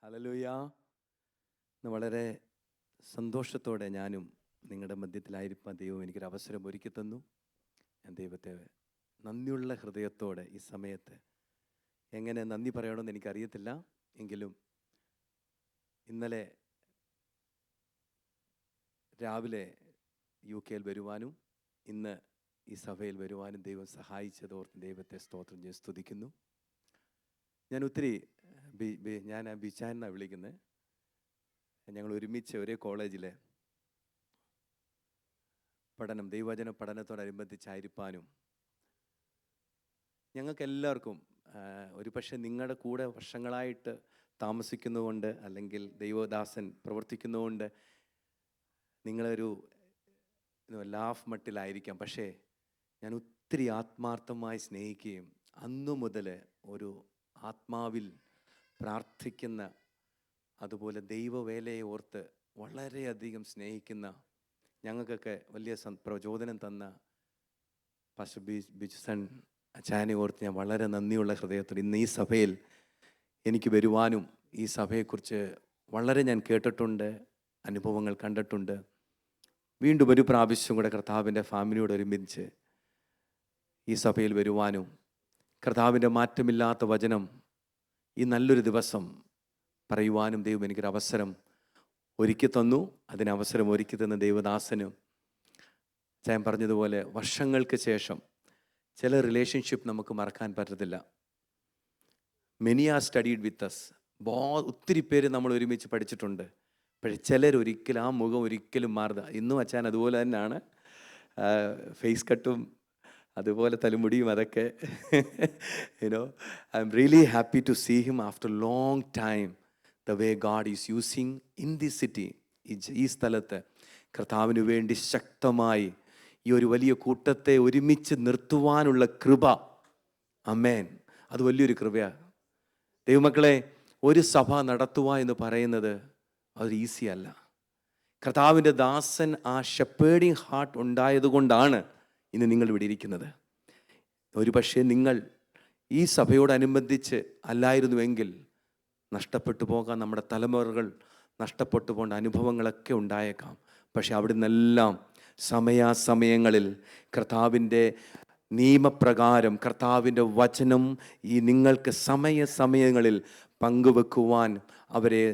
Hallelujah. ഇന്ന് വളരെ സന്തോഷത്തോടെ ഞാനും നിങ്ങളുടെ മധ്യത്തിലായിരിക്കാൻ ദൈവം എനിക്കൊരു അവസരം ഒരുക്കി തന്നു. ഞാൻ ദൈവത്തെ നന്ദിയുള്ള ഹൃദയത്തോടെ ഈ സമയത്ത് എങ്ങനെ നന്ദി പറയണമെന്ന് എനിക്കറിയത്തില്ല. എങ്കിലും ഇന്നലെ രാവിലെ UK വരുവാനും ഇന്ന് ഈ സഭയിൽ വരുവാനും ദൈവം സഹായിച്ചതോർത്ത് ദൈവത്തെ സ്തോത്രം ചെയ്ത് സ്തുതിക്കുന്നു. ഞാൻ ഒത്തിരി ഞാൻ ബിച്ചാൻ എന്നാണ് വിളിക്കുന്നത്. ഞങ്ങൾ ഒരുമിച്ച് ഒരേ കോളേജിലെ പഠനം, ദൈവവചന പഠനത്തോടനുബന്ധിച്ചായിരിക്കാനും ഞങ്ങൾക്ക് എല്ലാവർക്കും ഒരു പക്ഷേ നിങ്ങളുടെ കൂടെ വർഷങ്ങളായിട്ട് താമസിക്കുന്നതുകൊണ്ട് അല്ലെങ്കിൽ ദൈവദാസൻ പ്രവർത്തിക്കുന്നതുകൊണ്ട് നിങ്ങളൊരു ലാഫ് മട്ടിലായിരിക്കാം. പക്ഷേ ഞാൻ ഒത്തിരി ആത്മാർത്ഥമായി സ്നേഹിക്കുകയും അന്നു മുതൽ ഒരു ആത്മാവിൽ പ്രാർത്ഥിക്കുന്ന, അതുപോലെ ദൈവവേലയെ ഓർത്ത് വളരെയധികം സ്നേഹിക്കുന്ന, ഞങ്ങൾക്കൊക്കെ വലിയ പ്രചോദനം തന്ന പാസ്റ്റർ ബിജുസൺ അച്ചാനെ ഓർത്ത് ഞാൻ വളരെ നന്ദിയുള്ള ഹൃദയത്തോടെ ഇന്ന് ഈ സഭയിൽ എനിക്ക് വരുവാനും ഈ സഭയെക്കുറിച്ച് വളരെ ഞാൻ കേട്ടിട്ടുണ്ട്, അനുഭവങ്ങൾ കണ്ടിട്ടുണ്ട്. വീണ്ടും ഒരു പ്രാവശ്യം കൂടെ കർത്താവിൻ്റെ ഫാമിലിയോട് ഒരുമിച്ച് ഈ സഭയിൽ വരുവാനും കർത്താവിൻ്റെ മാറ്റമില്ലാത്ത വചനം ഈ നല്ലൊരു ദിവസം പറയുവാനും ദൈവം എനിക്കൊരു അവസരം ഒരുക്കി തന്നു. അതിനവസരം ഒരുക്കി തന്ന ദൈവദാസനും ഞാൻ പറഞ്ഞതുപോലെ വർഷങ്ങൾക്ക് ശേഷം ചില റിലേഷൻഷിപ്പ് നമുക്ക് മറക്കാൻ പറ്റത്തില്ല. Many are studied with us. ഒത്തിരി പേര് നമ്മൾ ഒരുമിച്ച് പഠിച്ചിട്ടുണ്ട്. പക്ഷേ ചിലരൊരിക്കലും ആ മുഖം ഒരിക്കലും മാറുക. ഇന്നും അച്ഛൻ അതുപോലെ തന്നെയാണ്, ഫേസ് കട്ടും അതുപോലെ തലമുടിയും അതൊക്കെ. You know I am really happy to see him after long time. The way God is using in this city. ഈ സ്ഥലത്ത് കർത്താവിന് വേണ്ടി ശക്തമായി ഈ ഒരു വലിയ കൂട്ടത്തെ ഒരുമിച്ച് നിർത്തുവാനുള്ള കൃപ, ആമേൻ, അത് വലിയൊരു കൃപയാണ്. ദൈവമക്കളെ, ഒരു സഭ നടത്തുക എന്ന് പറയുന്നത് അത് ഈസി അല്ല. കർത്താവിൻ്റെ ദാസൻ ആ ഷെപ്പേർഡിങ് ഹാർട്ട് ഉണ്ടായതുകൊണ്ടാണ് ഇന്ന് നിങ്ങൾ ഇവിടെ ഇരിക്കുന്നത്. ഒരു പക്ഷേ നിങ്ങൾ ഈ സഭയോടനുബന്ധിച്ച് അല്ലായിരുന്നുവെങ്കിൽ നഷ്ടപ്പെട്ടു പോകാൻ, നമ്മുടെ തലമുറകൾ നഷ്ടപ്പെട്ടു പോകേണ്ട അനുഭവങ്ങളൊക്കെ ഉണ്ടായേക്കാം. പക്ഷെ അവിടെ നിന്നെല്ലാം സമയാസമയങ്ങളിൽ കർത്താവിൻ്റെ നിയമപ്രകാരം കർത്താവിൻ്റെ വചനം ഈ നിങ്ങൾക്ക് സമയങ്ങളിൽ പങ്കുവെക്കുവാൻ,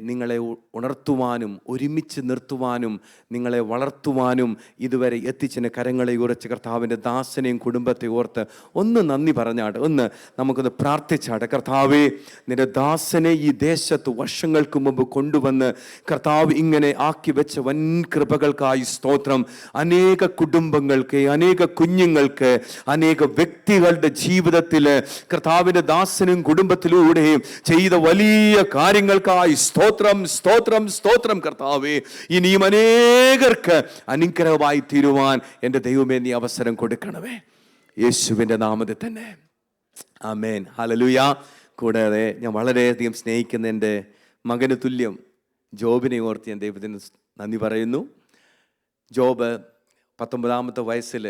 നിങ്ങളെ ഉണർത്തുവാനും ഒരുമിച്ച് നിർത്തുവാനും നിങ്ങളെ വളർത്തുവാനും ഇതുവരെ എത്തിച്ചതിന് കരങ്ങളെ ഉറച്ച് കർത്താവിൻ്റെ ദാസനെയും കുടുംബത്തെ ഓർത്ത് ഒന്ന് നന്ദി പറഞ്ഞാട്, ഒന്ന് നമുക്കൊന്ന് പ്രാർത്ഥിച്ചാട്. കർത്താവേ, നിന്റെ ദാസനെ ഈ ദേശത്ത് വർഷങ്ങൾക്ക് മുമ്പ് കൊണ്ടുവന്ന് കർത്താവ് ഇങ്ങനെ ആക്കി വെച്ച വൻ കൃപകൾക്കായി സ്തോത്രം. അനേക കുടുംബങ്ങൾക്ക്, അനേക കുഞ്ഞുങ്ങൾക്ക്, അനേക വ്യക്തികളുടെ ജീവിതത്തിൽ കർത്താവിൻ്റെ ദാസനും കുടുംബത്തിലൂടെയും ചെയ്ത വലിയ കാര്യങ്ങൾക്കായി സ്തോത്രം, സ്തോത്രം, സ്തോത്രം. കർത്താവേ, ഇനിയും അനേകർക്ക് അനുഗ്രഹമായി തീരുവാൻ എൻ്റെ ദൈവമേ നീ അവസരം കൊടുക്കണമേ, യേശുവിൻ്റെ നാമത്തിൽ തന്നെ, ആമേൻ. ഹല്ലേലൂയ. കൂടാതെ ഞാൻ വളരെയധികം സ്നേഹിക്കുന്ന എൻ്റെ മകന് തുല്യം ജോബിനെ ഓർത്ത് ഞാൻ ദൈവത്തിന് നന്ദി പറയുന്നു. ജോബ് 19 വയസ്സിൽ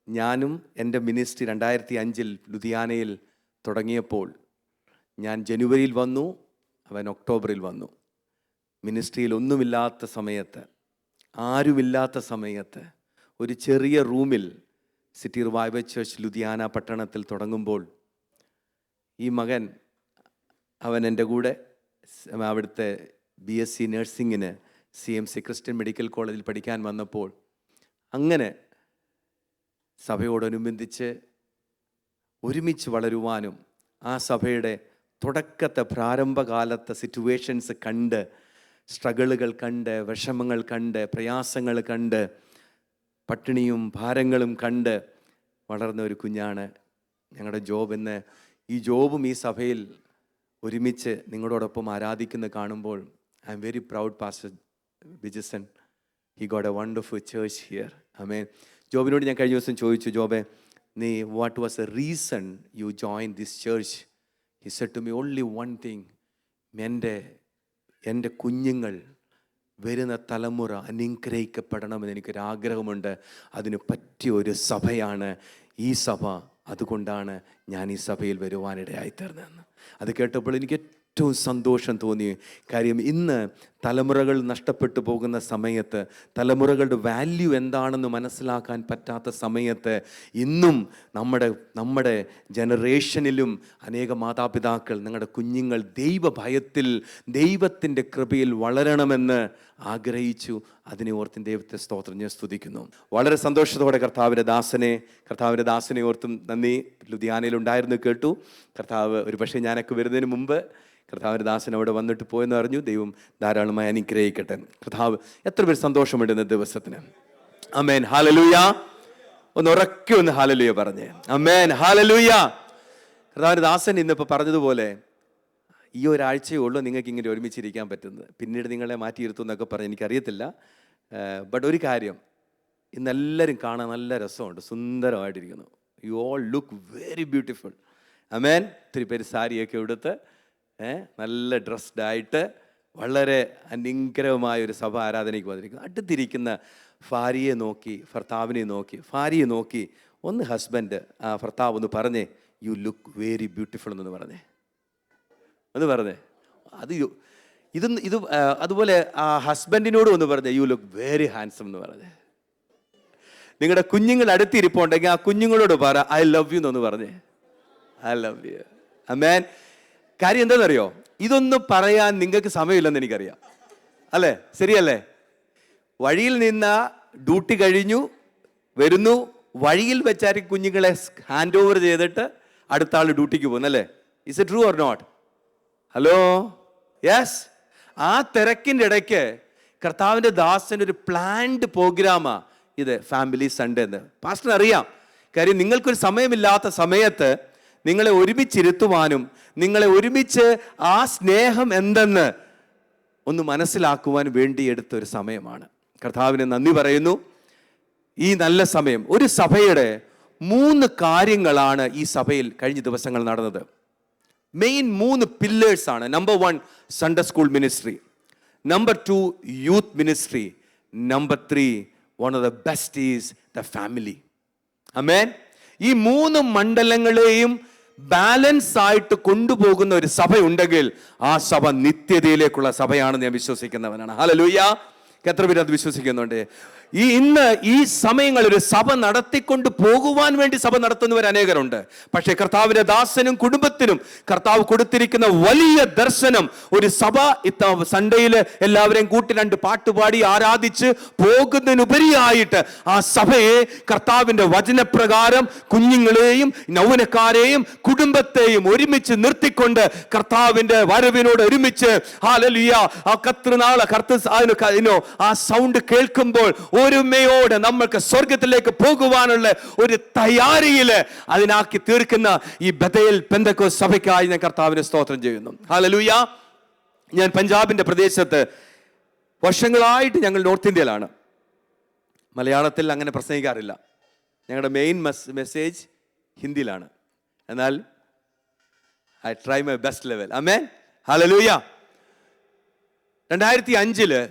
ഞാനും എൻ്റെ മിനിസ്ട്രി 2005 ലുധിയാനയിൽ തുടങ്ങിയപ്പോൾ ഞാൻ ജനുവരിയിൽ വന്നു, അവൻ ഒക്ടോബറിൽ വന്നു. മിനിസ്ട്രിയിൽ ഒന്നുമില്ലാത്ത സമയത്ത്, ആരുമില്ലാത്ത സമയത്ത്, ഒരു ചെറിയ റൂമിൽ സിറ്റി റിവൈവൽ ചർച്ച് ലുധിയാന പട്ടണത്തിൽ തുടങ്ങുമ്പോൾ ഈ മകൻ, അവൻ എൻ്റെ കൂടെ അവിടുത്തെ BSc നഴ്സിങ്ങിന് CMC ക്രിസ്ത്യൻ മെഡിക്കൽ കോളേജിൽ പഠിക്കാൻ വന്നപ്പോൾ അങ്ങനെ സഭയോടനുബന്ധിച്ച് ഒരുമിച്ച് വളരുവാനും ആ സഭയുടെ തുടക്കത്തെ പ്രാരംഭകാലത്തെ സിറ്റുവേഷൻസ് കണ്ട്, സ്ട്രഗിളുകൾ കണ്ട്, വിഷമങ്ങൾ കണ്ട്, പ്രയാസങ്ങൾ കണ്ട്, പട്ടിണിയും ഭാരങ്ങളും കണ്ട് വളർന്ന ഒരു കുഞ്ഞാണ് ഞങ്ങളുടെ ജോബ്. എന്ന് ഈ ജോബും ഈ സഭയിൽ ഒരുമിച്ച് നിങ്ങളോടൊപ്പം ആരാധിക്കുന്ന കാണുമ്പോൾ I am very proud. Pastor Bijuson, he got a wonderful church here. ആമേൻ. ജോബിനോട് ഞാൻ കഴിഞ്ഞ ദിവസം ചോദിച്ചു, ജോബെ, നീ what was a reason you join this church? He said to me, only one thing. എൻ്റെ കുഞ്ഞുങ്ങൾ, വരുന്ന തലമുറ അനുഗ്രഹിക്കപ്പെടണമെന്ന് എനിക്കൊരാഗ്രഹമുണ്ട്. അതിന് പറ്റിയ ഒരു സഭയാണ് ഈ സഭ. അതുകൊണ്ടാണ് ഞാൻ ഈ സഭയിൽ വരുവാനിടയായിത്തീർന്നതെന്ന്. അത് കേട്ടപ്പോൾ എനിക്ക് ഏറ്റവും സന്തോഷം തോന്നി. കാര്യം ഇന്ന് തലമുറകൾ നഷ്ടപ്പെട്ടു പോകുന്ന സമയത്ത്, തലമുറകളുടെ വാല്യൂ എന്താണെന്ന് മനസ്സിലാക്കാൻ പറ്റാത്ത സമയത്ത്, ഇന്നും നമ്മുടെ ജനറേഷനിലും അനേക മാതാപിതാക്കൾ നിങ്ങളുടെ കുഞ്ഞുങ്ങൾ ദൈവഭയത്തിൽ, ദൈവത്തിൻ്റെ കൃപയിൽ വളരണമെന്ന് ആഗ്രഹിച്ചു. അതിനെ ഓർത്തും ദൈവത്തെ സ്തോത്രം ഞാൻ സ്തുതിക്കുന്നു. വളരെ സന്തോഷത്തോടെ കർത്താവിൻ്റെ ദാസനെ ഓർത്തും നന്ദി. ലുധിയാനയിലുണ്ടായിരുന്നു, കേട്ടു. കർത്താവ് ഒരു പക്ഷേ ഞാനൊക്കെ വരുന്നതിന് മുമ്പ് കർത്താവിൻ്റെ ദാസൻ അവിടെ വന്നിട്ട് പോയെന്ന് അറിഞ്ഞു. ദൈവം ധാരാളമായി അനുഗ്രഹിക്കട്ടെ. കർത്താവ് എത്ര പേര് സന്തോഷമുണ്ട് ഇന്ന ദിവസത്തിന്. ആമേൻ, ഹല്ലേലൂയ. ഒന്ന് ഹല്ലേലൂയ പറഞ്ഞേ. ആമേൻ, ഹല്ലേലൂയ. കർത്താവിൻ്റെ ദാസൻ ഇന്നിപ്പോൾ പറഞ്ഞതുപോലെ ഈ ഒരാഴ്ചയേ ഉള്ളൂ നിങ്ങൾക്ക് ഇങ്ങനെ ഒരുമിച്ചിരിക്കാൻ പറ്റുന്നത്. പിന്നീട് നിങ്ങളെ മാറ്റിയിരുത്തും എന്നൊക്കെ പറഞ്ഞ് എനിക്കറിയത്തില്ല. ബട്ട് ഒരു കാര്യം, ഇന്നെല്ലാവരും കാണാൻ നല്ല രസമുണ്ട്, സുന്ദരമായിട്ടിരിക്കുന്നു. You all look very beautiful. ആമേൻ. ഒത്തിരി പേര് സാരിയൊക്കെ എടുത്ത് നല്ല ഡ്രസ്ഡ് ആയിട്ട് വളരെ അനുഗ്രഹമായ ഒരു സഭ ആരാധനയ്ക്ക് വന്നിരിക്കുന്നു. അടുത്തിരിക്കുന്ന ഭാര്യയെ നോക്കി, ഭാര്യയെ നോക്കി ഒന്ന് ഹസ്ബൻഡ്, ഭർത്താവ് ഒന്ന് പറഞ്ഞേ, യു ലുക്ക് വെരി ബ്യൂട്ടിഫുൾ എന്നൊന്ന് പറഞ്ഞേ. ഇത് അതുപോലെ ആ ഹസ്ബൻഡിനോട് ഒന്ന് പറഞ്ഞേ, യു ലുക്ക് വെരി ഹാൻസം എന്ന് പറഞ്ഞേ. നിങ്ങളുടെ കുഞ്ഞുങ്ങൾ അടുത്തിരിപ്പുണ്ടെങ്കിൽ ആ കുഞ്ഞുങ്ങളോട് പറ, ഐ ലവ് യു എന്നൊന്ന് പറഞ്ഞേ. I love you. ആമേൻ. കാര്യം എന്താണെന്നറിയോ, ഇതൊന്നും പറയാൻ നിങ്ങൾക്ക് സമയമില്ലെന്ന് എനിക്കറിയാം, അല്ലേ? ശരിയല്ലേ? വഴിയിൽ നിന്ന് ഡ്യൂട്ടി കഴിഞ്ഞു വരുന്നു, വഴിയിൽ വെച്ചായിരിക്കും കുഞ്ഞുങ്ങളെ ഹാൻഡ് ഓവർ ചെയ്തിട്ട് അടുത്ത ആൾ ഡ്യൂട്ടിക്ക് പോകുന്നല്ലേ? Is it true or not? Hello, yes. ആ തിരക്കിൻ്റെ ഇടയ്ക്ക് കർത്താവിൻ്റെ ദാസൻ്റെ ഒരു പ്ലാൻഡ് പ്രോഗ്രാമാ ഇത്, ഫാമിലി സൺഡേ എന്ന്. പാസ്റ്റർ അറിയാം. കാര്യം നിങ്ങൾക്കൊരു സമയമില്ലാത്ത സമയത്ത് നിങ്ങളെ ഒരുമിച്ചിരുത്തുവാനും നിങ്ങളെ ഒരുമിച്ച് ആ സ്നേഹം എന്തെന്ന് ഒന്ന് മനസ്സിലാക്കുവാൻ വേണ്ടി എടുത്തൊരു സമയമാണ്. കർത്താവിന് നന്ദി പറയുന്നു. ഈ നല്ല സമയം, ഒരു സഭയുടെ 3 കാര്യങ്ങളാണ് ഈ സഭയിൽ കഴിഞ്ഞ ദിവസങ്ങൾ നടന്നത്. മെയിൻ 3 പില്ലേഴ്സാണ്. Number 1 Sunday school ministry, number 2 youth ministry, number 3 one of the best is the family. ആമേൻ. ഈ 3 മണ്ഡലങ്ങളെയും ബാലൻസ് ആയിട്ട് കൊണ്ടുപോകുന്ന ഒരു സഭയുണ്ടെങ്കിൽ ആ സഭ നിത്യതയിലേക്കുള്ള സഭയാണെന്ന് ഞാൻ വിശ്വസിക്കുന്നവനാണ്. ഹല്ലേലൂയ. എത്ര പേര് അത് വിശ്വസിക്കുന്നുണ്ട്? ഇന്ന് ഈ സമയങ്ങളിൽ ഒരു സഭ നടത്തിക്കൊണ്ട് പോകുവാൻ വേണ്ടി സഭ നടത്തുന്നവർ അനേകരുണ്ട്. പക്ഷേ കർത്താവിന്റെ ദാസനും കുടുംബത്തിനും കർത്താവ് കൊടുത്തിരിക്കുന്ന വലിയ ദർശനം, ഒരു സഭ സൺഡേയില് എല്ലാവരെയും കൂട്ടി 2 പാട്ടുപാടി ആരാധിച്ച് പോകുന്നതിനുപരിയായിട്ട് ആ സഭയെ കർത്താവിന്റെ വചനപ്രകാരം കുഞ്ഞുങ്ങളെയും യൗവനക്കാരെയും കുടുംബത്തെയും ഒരുമിച്ച് നിർത്തിക്കൊണ്ട് കർത്താവിന്റെ വരവിനോട് ഒരുമിച്ച് ഹല്ലേലൂയ ആ സൗണ്ട് കേൾക്കുമ്പോൾ ഒരുമയോടെ നമ്മൾക്ക് സ്വർഗത്തിലേക്ക് പോകുവാനുള്ള ഒരു തയ്യാറിയിൽ അതിനാക്കി തീർക്കുന്ന ഈ ബഥേൽ പെന്തക്കോസ്ത് സഭയ്ക്കായി ഞാൻ കർത്താവിനെ സ്തോത്രം ചെയ്യുന്നു. ഹല്ലേലൂയ. ഞാൻ പഞ്ചാബിന്റെ പ്രദേശത്ത് വർഷങ്ങളായിട്ട്, ഞങ്ങൾ നോർത്ത് ഇന്ത്യയിലാണ്, മലയാളത്തിൽ അങ്ങനെ പ്രസംഗിക്കാറില്ല. ഞങ്ങളുടെ മെയിൻ മെസ്സേജ് ഹിന്ദിയിലാണ്. എന്നാൽ I try my best level. ആമേൻ, ഹല്ലേലൂയ. 2005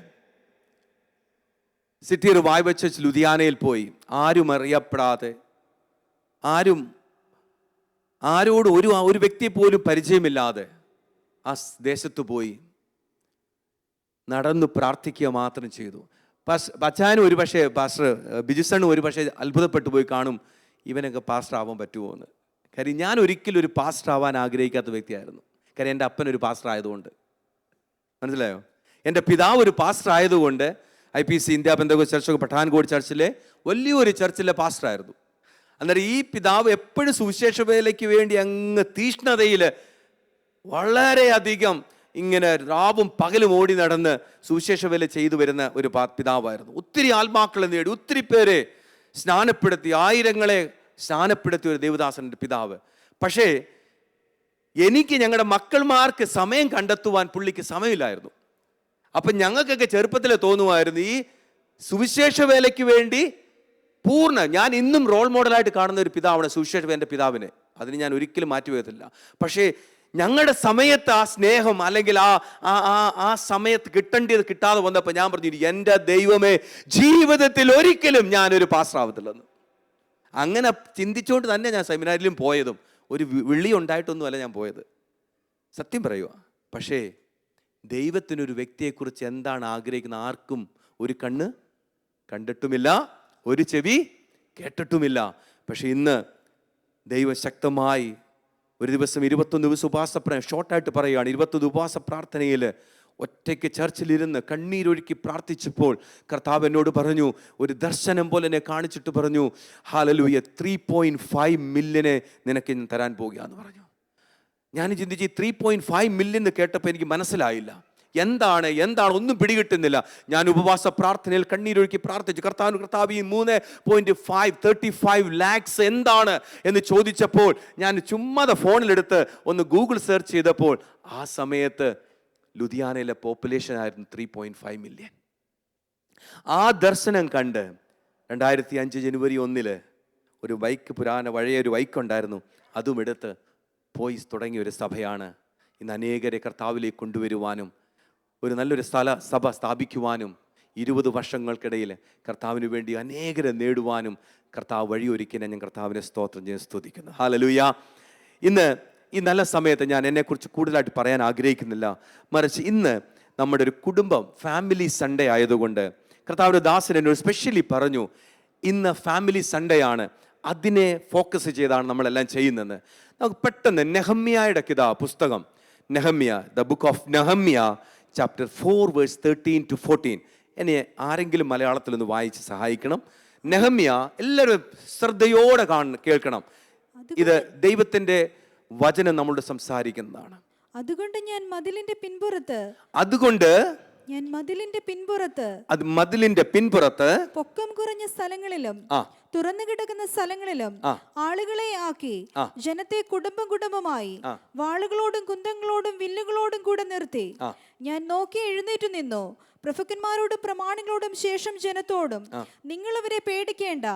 സിറ്റി റിവൈവൽ ചർച്ച് ലുധിയാനയിൽ പോയി. ആരും അറിയപ്പെടാതെ, ആരോടും ഒരു വ്യക്തിയെ പോലും പരിചയമില്ലാതെ ആ ദേശത്ത് പോയി നടന്നു പ്രാർത്ഥിക്കുക മാത്രം ചെയ്തു. അച്ചാനും ഒരു പക്ഷേ പാസ്റ്റർ ബിജുസണ്ണും ഒരു പക്ഷേ അത്ഭുതപ്പെട്ടു പോയി കാണും, ഇവനൊക്കെ പാസ്റ്റർ ആവാൻ പറ്റുമോ എന്ന്. കാര്യം ഞാൻ ഒരിക്കലും ഒരു പാസ്റ്റർ ആവാൻ ആഗ്രഹിക്കാത്ത വ്യക്തിയായിരുന്നു. കാര്യം എൻ്റെ അപ്പനൊരു പാസ്റ്റർ ആയതുകൊണ്ട്. മനസ്സിലായോ? എൻ്റെ പിതാവ് ഒരു പാസ്റ്റർ ആയതുകൊണ്ട് IPC India Pentecostal church Pathankot ചർച്ചിലെ വലിയൊരു ചർച്ചിലെ പാസ്റ്ററായിരുന്നു. അന്നേരം ഈ പിതാവ് എപ്പോഴും സുവിശേഷ വേലയ്ക്ക് വേണ്ടി അങ്ങ് തീഷ്ണതയിൽ വളരെയധികം ഇങ്ങനെ രാവും പകലും ഓടി നടന്ന് സുവിശേഷ വേല ചെയ്തു വരുന്ന ഒരു പിതാവായിരുന്നു. ഒത്തിരി ആത്മാക്കളെ നേടി, ഒത്തിരി പേരെ സ്നാനപ്പെടുത്തി, ആയിരങ്ങളെ സ്നാനപ്പെടുത്തിയ ഒരു ദേവദാസൻ്റെ പിതാവ്. പക്ഷേ എനിക്ക് ഞങ്ങളുടെ മക്കൾമാർക്ക് സമയം കണ്ടെത്തുവാൻ പുള്ളിക്ക് സമയമില്ലായിരുന്നു. അപ്പം ഞങ്ങൾക്കൊക്കെ ചെറുപ്പത്തിൽ തോന്നുമായിരുന്നു ഈ സുവിശേഷ വേലയ്ക്ക് വേണ്ടി ഞാൻ ഇന്നും റോൾ മോഡലായിട്ട് കാണുന്ന ഒരു പിതാവാണ് സുവിശേഷ വേലൻ്റെ പിതാവിനെ. അതിന് ഞാൻ ഒരിക്കലും മാറ്റിവെയത്തില്ല. പക്ഷേ ഞങ്ങളുടെ സമയത്ത് ആ സ്നേഹം അല്ലെങ്കിൽ ആ സമയത്ത് കിട്ടാതെ വന്നപ്പോൾ ഞാൻ പറഞ്ഞു, എൻ്റെ ദൈവമേ, ജീവിതത്തിൽ ഒരിക്കലും ഞാനൊരു പാസ്റ്റർ ആവത്തില്ലെന്ന്. അങ്ങനെ ചിന്തിച്ചുകൊണ്ട് തന്നെ ഞാൻ സെമിനാരിലും പോയതും ഒരു വിളി ഉണ്ടായിട്ടൊന്നുമല്ല ഞാൻ പോയത്. സത്യം പറയുക, പക്ഷേ ദൈവത്തിനൊരു വ്യക്തിയെക്കുറിച്ച് എന്താണ് ആഗ്രഹിക്കുന്നത്? ആർക്കും ഒരു കണ്ണ് കണ്ടിട്ടുമില്ല, ഒരു ചെവി കേട്ടിട്ടുമില്ല. പക്ഷെ ഇന്ന് ദൈവം ശക്തമായി ഒരു ദിവസം 21 ദിവസം ഉപവാസ ഷോർട്ടായിട്ട് പറയുകയാണ്. 21 ഉപവാസ പ്രാർത്ഥനയിൽ ഒറ്റയ്ക്ക് ചർച്ചിലിരുന്ന് കണ്ണീരൊഴുക്കി പ്രാർത്ഥിച്ചപ്പോൾ കർത്താവ് എന്നോട് പറഞ്ഞു, ഒരു ദർശനം പോലെ എന്നെ കാണിച്ചിട്ട് പറഞ്ഞു, ഹല്ലേലൂയ, 3.5 മില്യനെ നിനക്ക് ഞാൻ തരാൻ പോകുകയെന്ന് പറഞ്ഞു. ഞാൻ ചിന്തിച്ച് 3.5 മില്യൺ എന്ന് കേട്ടപ്പോൾ എനിക്ക് മനസ്സിലായില്ല എന്താണ് ഒന്നും പിടികിട്ടുന്നില്ല. ഞാൻ ഉപവാസ പ്രാർത്ഥനയിൽ കണ്ണീരൊഴുക്കി പ്രാർത്ഥിച്ചു, കർത്താവ് ഈ 3.35 ലാക്സ് എന്താണ് എന്ന് ചോദിച്ചപ്പോൾ ഞാൻ ചുമ്മാതെ ഫോണിലെടുത്ത് ഒന്ന് ഗൂഗിൾ സെർച്ച് ചെയ്തപ്പോൾ ആ സമയത്ത് ലുധിയാനയിലെ പോപ്പുലേഷൻ ആയിരുന്നു 3.5 മില്യൺ. ആ ദർശനം കണ്ട് 2005 ജനുവരി 1 ഒരു ബൈക്ക്, പഴയ ഒരു ബൈക്ക് ഉണ്ടായിരുന്നു, അതും എടുത്ത് പോയി തുടങ്ങിയ ഒരു സഭയാണ്. ഇന്ന് അനേകരെ കർത്താവിലേക്ക് കൊണ്ടുവരുവാനും ഒരു നല്ലൊരു സഭ സ്ഥാപിക്കുവാനും 20 വർഷങ്ങൾക്കിടയിൽ കർത്താവിന് വേണ്ടി അനേകരെ നേടുവാനും കർത്താവ് വഴിയൊരുക്കിനെ ഞാൻ കർത്താവിനെ സ്തോത്രം ചെയ്ത് സ്തുതിക്കുന്നു. ഹല്ലേലൂയ. ഇന്ന് ഈ നല്ല സമയത്ത് ഞാൻ എന്നെക്കുറിച്ച് കൂടുതലായിട്ട് പറയാൻ ആഗ്രഹിക്കുന്നില്ല, മറിച്ച് ഇന്ന് നമ്മുടെ ഒരു കുടുംബം ഫാമിലി സൺഡേ ആയതുകൊണ്ട് കർത്താവിൻ്റെ ദാസൻ എന്നോട് സ്പെഷ്യലി പറഞ്ഞു, ഇന്ന് ഫാമിലി സൺഡേ ആണ്, അതിനെ ഫോക്കസ് ചെയ്താണ് നമ്മളെല്ലാം ചെയ്യുന്നത്. നമുക്ക് പെട്ടെന്ന് നെഹമ്യായുടെ പുസ്തകം, Nehemiah, the book of Nehemiah, chapter 4 verse 13 to 14 എന്നെ ആരെങ്കിലും മലയാളത്തിലൊന്ന് വായിച്ച് സഹായിക്കണം. നെഹമ്യ എല്ലാവരും ശ്രദ്ധയോടെ കേൾക്കണം. ഇത് ദൈവത്തിൻ്റെ വചനം നമ്മളോട് സംസാരിക്കുന്നതാണ്. അതുകൊണ്ട് ഞാൻ മതിലിന്റെ പിൻപുറത്ത് പൊക്കം കുറഞ്ഞ സ്ഥലങ്ങളിലും തുറന്നു കിടക്കുന്ന സ്ഥലങ്ങളിലും ആളുകളെ ആക്കി ജനത്തെ കുടുംബമായി വാളുകളോടും കുന്തങ്ങളോടും വില്ലുകളോടും കൂടെ നിർത്തി. ഞാൻ നോക്കി എഴുന്നേറ്റു നിന്നു, പ്രഭുക്കന്മാരോടും പ്രമാണികളോടും ശേഷം ജനത്തോടും, നിങ്ങൾ അവരെ പേടിക്കേണ്ട,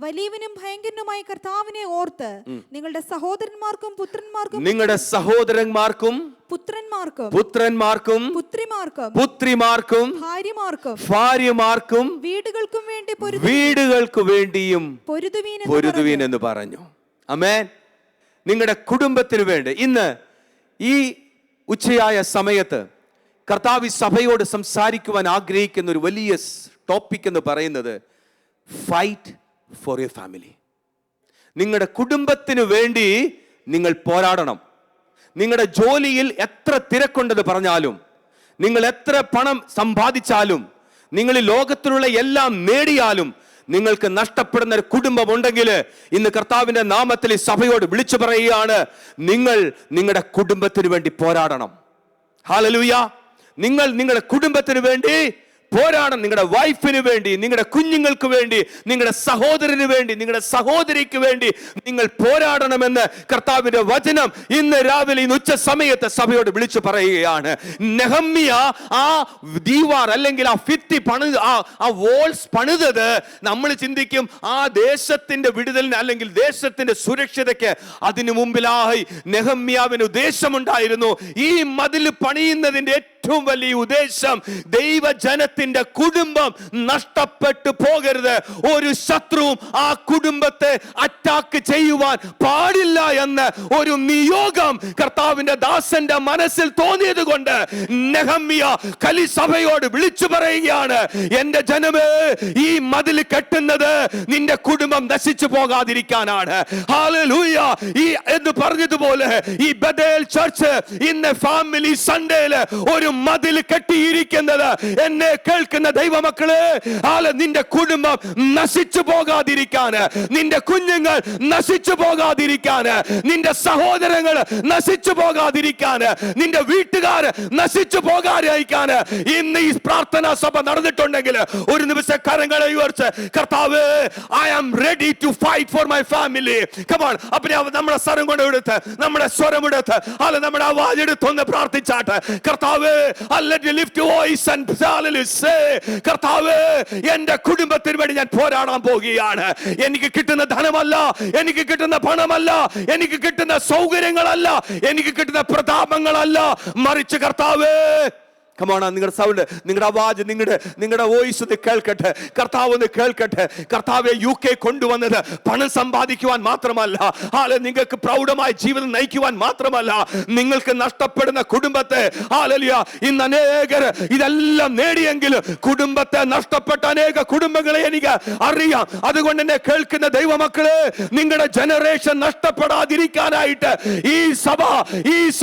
വലിയവനും ഭയങ്കരനുമായ കർത്താവിനെ ഓർത്ത് നിങ്ങളുടെ സഹോദരന്മാർക്കും പുത്രന്മാർക്കും പുത്രിമാർക്കും ഭാര്യമാർക്കും വീടുകൾക്ക് വേണ്ടിയും പൊരുതുവീൻ എന്ന് പറഞ്ഞു. ആമേൻ. നിങ്ങളുടെ കുടുംബത്തിന് വേണ്ടി ഇന്ന് ഈ ഉച്ചയായ സമയത്ത് കർത്താവ് സഭയോട് സംസാരിക്കുവാൻ ആഗ്രഹിക്കുന്ന ഒരു വലിയ ടോപ്പിക് എന്ന് പറയുന്നത് ഫൈറ്റ് ഫോർ യുവർ ഫാമിലി. നിങ്ങളുടെ കുടുംബത്തിന് വേണ്ടി നിങ്ങൾ പോരാടണം. നിങ്ങളുടെ ജോലിയിൽ എത്ര തിരക്കുണ്ടെന്ന് പറഞ്ഞാലും, നിങ്ങൾ എത്ര പണം സമ്പാദിച്ചാലും, നിങ്ങൾ ലോകത്തിലുള്ള എല്ലാം നേടിയാലും, നിങ്ങൾക്ക് നഷ്ടപ്പെടുന്ന ഒരു കുടുംബം ഉണ്ടെങ്കിൽ ഇന്ന് കർത്താവിന്റെ നാമത്തിൽ സഭയോട് വിളിച്ചു പറയുകയാണ്, നിങ്ങൾ നിങ്ങളുടെ കുടുംബത്തിന് വേണ്ടി പോരാടണം. ഹല്ലേലൂയ. നിങ്ങൾ നിങ്ങളുടെ കുടുംബത്തിന് വേണ്ടി പോരാടണം. നിങ്ങളുടെ വൈഫിന് വേണ്ടി, നിങ്ങളുടെ കുഞ്ഞുങ്ങൾക്ക് വേണ്ടി, നിങ്ങളുടെ സഹോദരന് വേണ്ടി, നിങ്ങളുടെ സഹോദരിക്ക് വേണ്ടി നിങ്ങൾ പോരാടണമെന്ന് കർത്താവിന്റെ വചനം ഇന്ന് രാവിലെ ഉച്ച സമയത്ത് സഭയോട് വിളിച്ചു പറയുകയാണ്. നെഹമ്യ ആ ദീവാർ അല്ലെങ്കിൽ ആ ഭിത്തി പണിത്, ആ വോൾസ് പണിതത് നമ്മൾ ചിന്തിക്കും ആ ദേശത്തിന്റെ വിടുതലിന് അല്ലെങ്കിൽ ദേശത്തിന്റെ സുരക്ഷതയ്ക്ക്. അതിനു മുമ്പിലായി നെഹമ്യാവിന് ഉദ്ദേശമുണ്ടായിരുന്നു. ഈ മതിൽ പണിയുന്നതിന്റെ ഏറ്റവും വലിയ ഉദ്ദേശം ദൈവജനത്തിന്റെ കുടുംബം നഷ്ടപ്പെട്ടു പോകരുത്. ഒരു ശത്രുവും ആ കുടുംബത്തെ അറ്റാക്ക് ചെയ്യുവാൻ പാടില്ല എന്ന് ഒരു നിയോഗം കർത്താവിന്റെ ദാസന്റെ മനസ്സിൽ തോന്നിയത് കൊണ്ട് നെഹമ്യ കലിസഭയോട് വിളിച്ചു പറയുകയാണ്, എന്റെ ജനമേ, ഈ മതിൽ കെട്ടുന്നത് നിന്റെ കുടുംബം നശിച്ചു പോകാതിരിക്കാനാണ്. ഹല്ലേലൂയ. ഈ എന്ന് പറഞ്ഞതുപോലെ ഈ ബഥേൽ ചർച്ച് ഇന്ന് ഫാമിലി സൺഡേയില് ഒരു മതിൽ കെട്ടിയിരിക്കുന്നത് എന്നെ കേൾക്കുന്ന ദൈവമക്കളെ, നിന്റെ കുടുംബം നശിച്ചു പോകാതിരിക്കാന്, നിന്റെ കുഞ്ഞുങ്ങൾ നശിച്ചു പോകാതിരിക്കാന്, നിന്റെ സഹോദരങ്ങൾ നശിച്ചു പോകാതിരിക്കാന്, നിന്റെ വീട്ടുകാര് നശിച്ചു പോകാതിരിക്കാന് ഇന്ന് ഈ പ്രാർത്ഥനാ സഭ നടന്നിട്ടുണ്ടെങ്കിൽ ഒരു നിമിഷം കരങ്ങളെ ഉയർച്ച്, കർത്താവേ, I am ready to fight for my family. Come on. അപ്പോൾ നമ്മുടെ സ്വരം കൊണ്ട് എടുത്ത്, നമ്മുടെ സ്വരം എടുത്ത്, നമ്മുടെ ആവാസ് എടുത്തൊന്ന് പ്രാർത്ഥിച്ചാട്ടെ. കർത്താവേ, let me lift your voice and say, കർത്താവേ, എന്റെ കുടുംബത്തിന് വേണ്ടി ഞാൻ പോരാടാൻ പോകുകയാണ്. എനിക്ക് കിട്ടുന്ന ധനമല്ല, എനിക്ക് കിട്ടുന്ന പണമല്ല, എനിക്ക് കിട്ടുന്ന സൗകര്യങ്ങളല്ല, എനിക്ക് കിട്ടുന്ന പ്രതാപങ്ങളല്ല, മറിച്ച് കർത്താവേ, കമോണ, നിങ്ങളുടെ സൗണ്ട്, നിങ്ങളുടെ ആവാജ്, നിങ്ങളുടെ വോയിസ് ഒന്ന് കേൾക്കട്ടെ. കർത്താവ് ഒന്ന് കേൾക്കട്ടെ. കർത്താവെ UK കൊണ്ടുവന്നത് പണം സമ്പാദിക്കുവാൻ മാത്രമല്ല, നിങ്ങൾക്ക് പ്രൗഢമായ ജീവിതം നയിക്കുവാൻ മാത്രമല്ല, നിങ്ങൾക്ക് നഷ്ടപ്പെടുന്ന കുടുംബത്തെ, ഇന്ന് അനേകർ ഇതെല്ലാം നേടിയെങ്കിലും കുടുംബത്തെ നഷ്ടപ്പെട്ട അനേക കുടുംബങ്ങളെ എനിക്ക് അറിയാം. അതുകൊണ്ട് എന്നെ കേൾക്കുന്ന ദൈവമക്കളെ, നിങ്ങളുടെ ജനറേഷൻ നഷ്ടപ്പെടാതിരിക്കാനായിട്ട് ഈ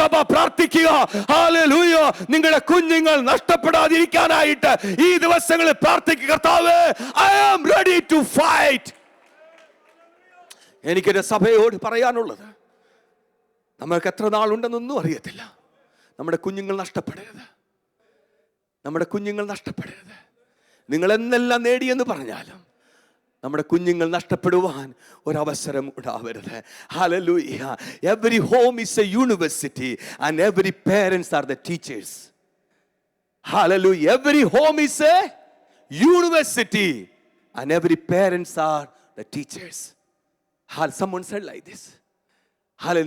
സഭ പ്രാർത്ഥിക്കുക. ഹല്ലേലൂയ. നിങ്ങളുടെ കുഞ്ഞുങ്ങൾ നഷ്ടപ്പെടാതിരിക്കാനായിട്ട് ഈ ദിവസങ്ങളിൽ പ്രാർത്ഥിക്കുക. കർത്താവേ, I am ready to fight. എനിക്കെന്റെ സഭയോട് പറയാനുള്ളത്, നമ്മൾക്ക് എത്ര നാളുണ്ടെന്നൊന്നും അറിയത്തില്ല. നമ്മുടെ കുഞ്ഞുങ്ങൾ നഷ്ടപ്പെടരുത്. നമ്മുടെ കുഞ്ഞുങ്ങൾ നഷ്ടപ്പെടരുത്. നിങ്ങൾ എന്നെല്ലാം നേടിയെന്ന് പറഞ്ഞാലും നമ്മുടെ കുഞ്ഞുങ്ങൾ നഷ്ടപ്പെടുവാൻ ഒരവസരം ഉണ്ടാവരുത്. Hallelujah. Every home is a university and every parents are the teachers. Hallelujah. Every home is a university and every parents are the teachers. Someone said like this.